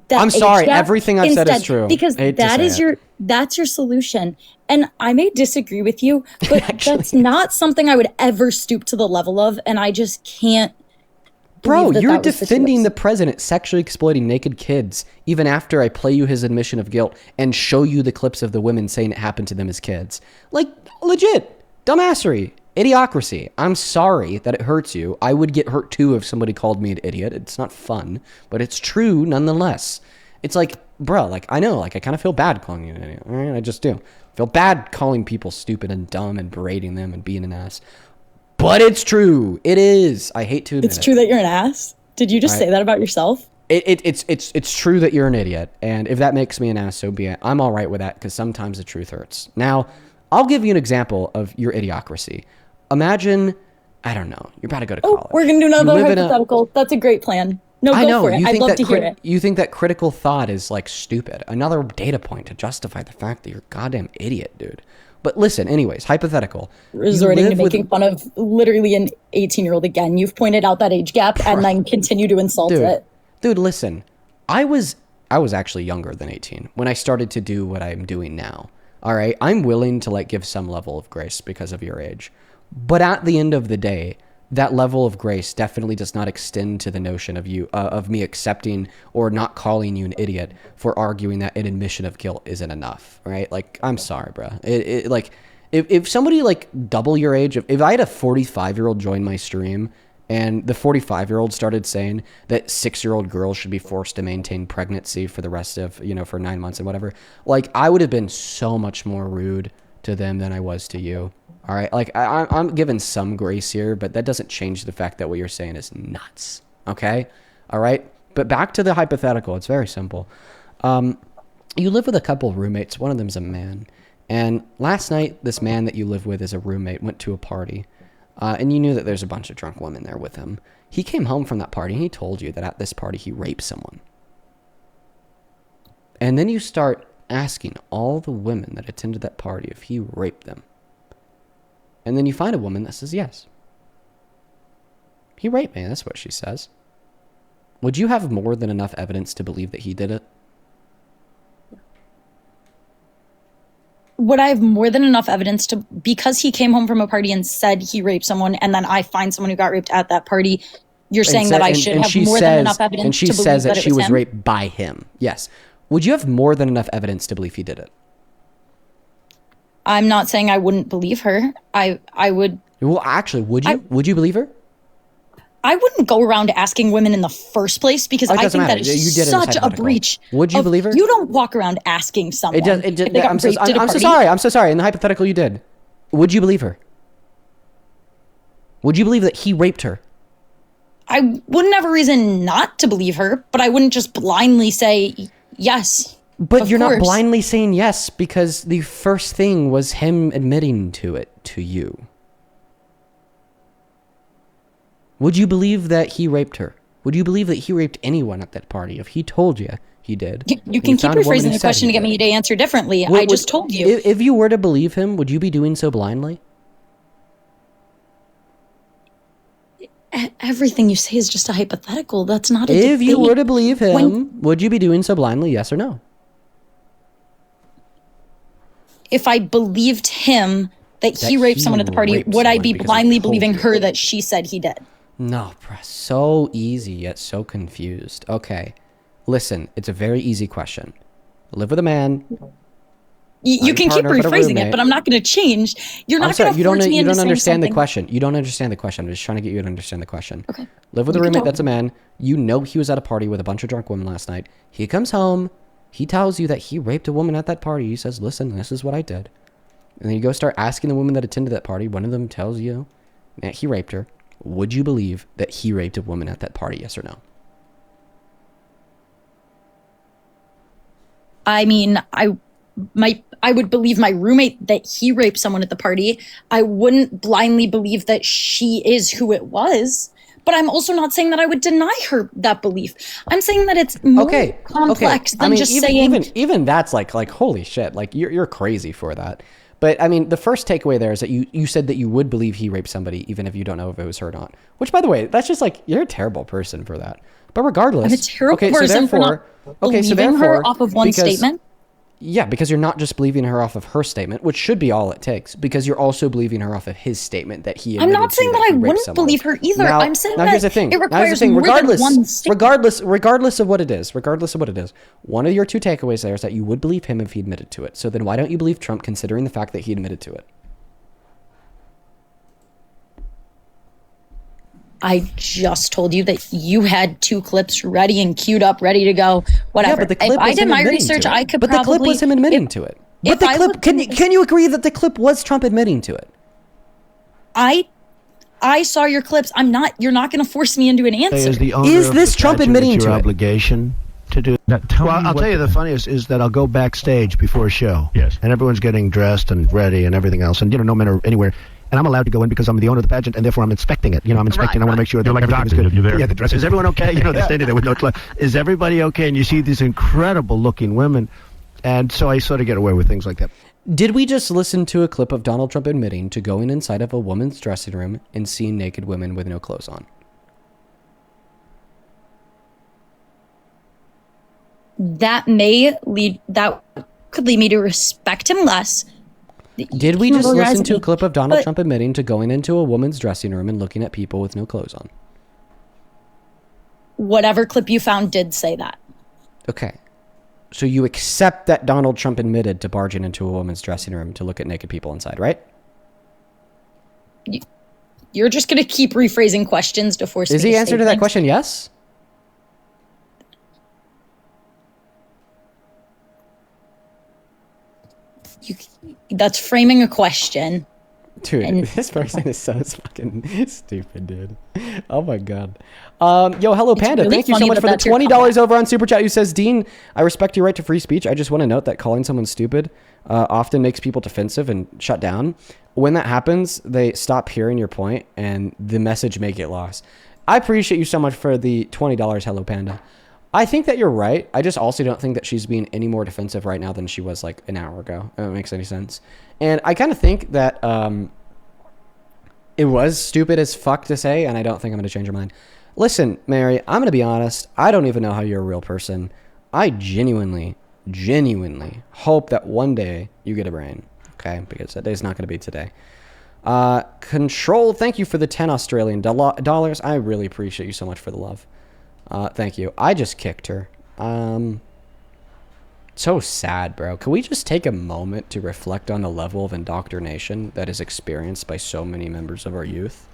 I'm sorry, everything I've said is true. Because that's your solution. And I may disagree with you, but that's not something I would ever stoop to the level of, and I just can't. Bro, you're defending the president sexually exploiting naked kids even after I play you his admission of guilt and show you the clips of the women saying it happened to them as kids. Like, legit, dumbassery. Idiocracy. I'm sorry that it hurts you. I would get hurt too if somebody called me an idiot. It's not fun, but it's true nonetheless. It's like, bro, like I know, like I kind of feel bad calling you an idiot. All right, I just do. I feel bad calling people stupid and dumb and berating them and being an ass. But it's true. It is. I hate to admit it. It's true that you're an ass? Did you just say that about yourself? It's true that you're an idiot, and if that makes me an ass, so be it. I'm all right with that because sometimes the truth hurts. Now, I'll give you an example of your idiocracy. Imagine, I don't know, you're about to go to college. We're going to do another hypothetical. That's a great plan. No, go for it. I'd love to hear it. You think that critical thought is like stupid. Another data point to justify the fact that you're a goddamn idiot, dude. But listen, anyways, hypothetical. Resorting to making fun of literally an 18-year-old again. You've pointed out that age gap and then continue to insult it. Dude, listen. I was actually younger than 18 when I started to do what I'm doing now. All right? I'm willing to like give some level of grace because of your age. But at the end of the day, that level of grace definitely does not extend to the notion of you, of me accepting or not calling you an idiot for arguing that an admission of guilt isn't enough, right? Like, I'm sorry, bro. Like, if somebody like double your age, if I had a 45-year-old join my stream and the 45-year-old started saying that 6-year-old girls should be forced to maintain pregnancy for the rest of, for 9 months and whatever, like, I would have been so much more rude to them than I was to you. All right, like I'm given some grace here, but that doesn't change the fact that what you're saying is nuts. Okay, all right. But back to the hypothetical. It's very simple. You live with a couple of roommates. One of them's a man, and last night this man that you live with as a roommate went to a party, and you knew that there's a bunch of drunk women there with him. He came home from that party and he told you that at this party he raped someone. And then you start asking all the women that attended that party if he raped them. And then you find a woman that says yes. He raped me, that's what she says. Would you have more than enough evidence to believe that he did it? Would I have more than enough evidence to, because he came home from a party and said he raped someone, and then I find someone who got raped at that party, you're saying that I should have more than enough evidence to believe that it was him? And she says that she was raped by him. Yes. Would you have more than enough evidence to believe he did it? I'm not saying I wouldn't believe her. I would. Well, actually, would you? Would you believe her? I wouldn't go around asking women in the first place because I think that is such a breach. Would you believe her? You don't walk around asking someone. I'm so sorry. I'm so sorry. In the hypothetical, you did. Would you believe her? Would you believe that he raped her? I wouldn't have a reason not to believe her, but I wouldn't just blindly say yes. But you're not blindly saying yes because the first thing was him admitting to it to you. Would you believe that he raped her? Would you believe that he raped anyone at that party if he told you he did? You can keep rephrasing the question to get me to answer differently. I just told you. If you were to believe him, would you be doing so blindly? Everything you say is just a hypothetical. That's not a If debate. you were to believe him, would you be doing so blindly, yes or no? If I believed him that he raped someone at the party, would I be blindly believing her that she said he did? No, so easy yet so confused. Okay, listen, it's a very easy question. Live with a man. You can keep rephrasing it, but I'm not going to change. You're not going to force me into saying something. You don't understand the question. You don't understand the question. I'm just trying to get you to understand the question. Okay. Live with a roommate that's a man. You know he was at a party with a bunch of drunk women last night. He comes home. He tells you that he raped a woman at that party. He says, listen, this is what I did. And then you go start asking the women that attended that party. One of them tells you that he raped her. Would you believe that he raped a woman at that party, yes or no? I mean, I would believe my roommate that he raped someone at the party. I wouldn't blindly believe that she is who it was. But I'm also not saying that I would deny her that belief. I'm saying that it's more complex than just saying. Even that's like holy shit, like you're crazy for that. But I mean, the first takeaway there is that you said that you would believe he raped somebody even if you don't know if it was her or not. Which, by the way, that's just like you're a terrible person for that. But regardless, I'm a terrible person for not believing her off of one statement. Yeah, because you're not just believing her off of her statement, which should be all it takes, because you're also believing her off of his statement that he admitted. I'm not saying that I wouldn't believe her either. I'm saying that here's the thing. It requires more than one statement. Regardless of what it is, one of your two takeaways there is that you would believe him if he admitted to it. So then why don't you believe Trump, considering the fact that he admitted to it? I just told you that you had 2 clips ready and queued up, ready to go. Whatever. Yeah, but the clip if I did my research, I could probably. But the clip was him admitting to it. But the clip, can you agree that the clip was Trump admitting to it? I saw your clips. You're not going to force me into an answer. Is this Trump admitting to it? Obligation to do. Well, I'll tell you the funniest is that I'll go backstage before a show. Yes. And everyone's getting dressed and ready and everything else, and no men are anywhere. And I'm allowed to go in because I'm the owner of the pageant, and therefore I'm inspecting it. I'm inspecting. I want to make sure that you're like a everything doctor. is good. You're there. Yeah, the dress. Is everyone okay? They're standing there with no clothes. Is everybody okay? And you see these incredible-looking women, and so I sort of get away with things like that. Did we just listen to a clip of Donald Trump admitting to going inside of a woman's dressing room and seeing naked women with no clothes on? That could lead me to respect him less. Did we just listen to a clip of Donald Trump admitting to going into a woman's dressing room and looking at people with no clothes on? Whatever clip you found did say that. Okay. So you accept that Donald Trump admitted to barging into a woman's dressing room to look at naked people inside, right? You're just going to keep rephrasing questions to force me to Is the answer to that question yes? That's framing a question. Dude, this person is so fucking stupid, dude. Oh my god. Yo, hello Panda. Really Thank you so much for the $20 over on Super Chat. Who says, Dean, I respect your right to free speech. I just want to note that calling someone stupid often makes people defensive and shut down. When that happens, they stop hearing your point and the message may get lost. I appreciate you so much for the $20, hello Panda. I think that you're right. I just also don't think that she's being any more defensive right now than she was like an hour ago. If that makes any sense. And I kind of think that it was stupid as fuck to say, and I don't think I'm going to change her mind. Listen, Mary, I'm going to be honest. I don't even know how you're a real person. I genuinely hope that one day you get a brain, okay? Because that day's not going to be today. Control, thank you for the 10 Australian dollars. I really appreciate you so much for the love. Thank you. I just kicked her. So sad, bro. Can we just take a moment to reflect on the level of indoctrination that is experienced by so many members of our youth?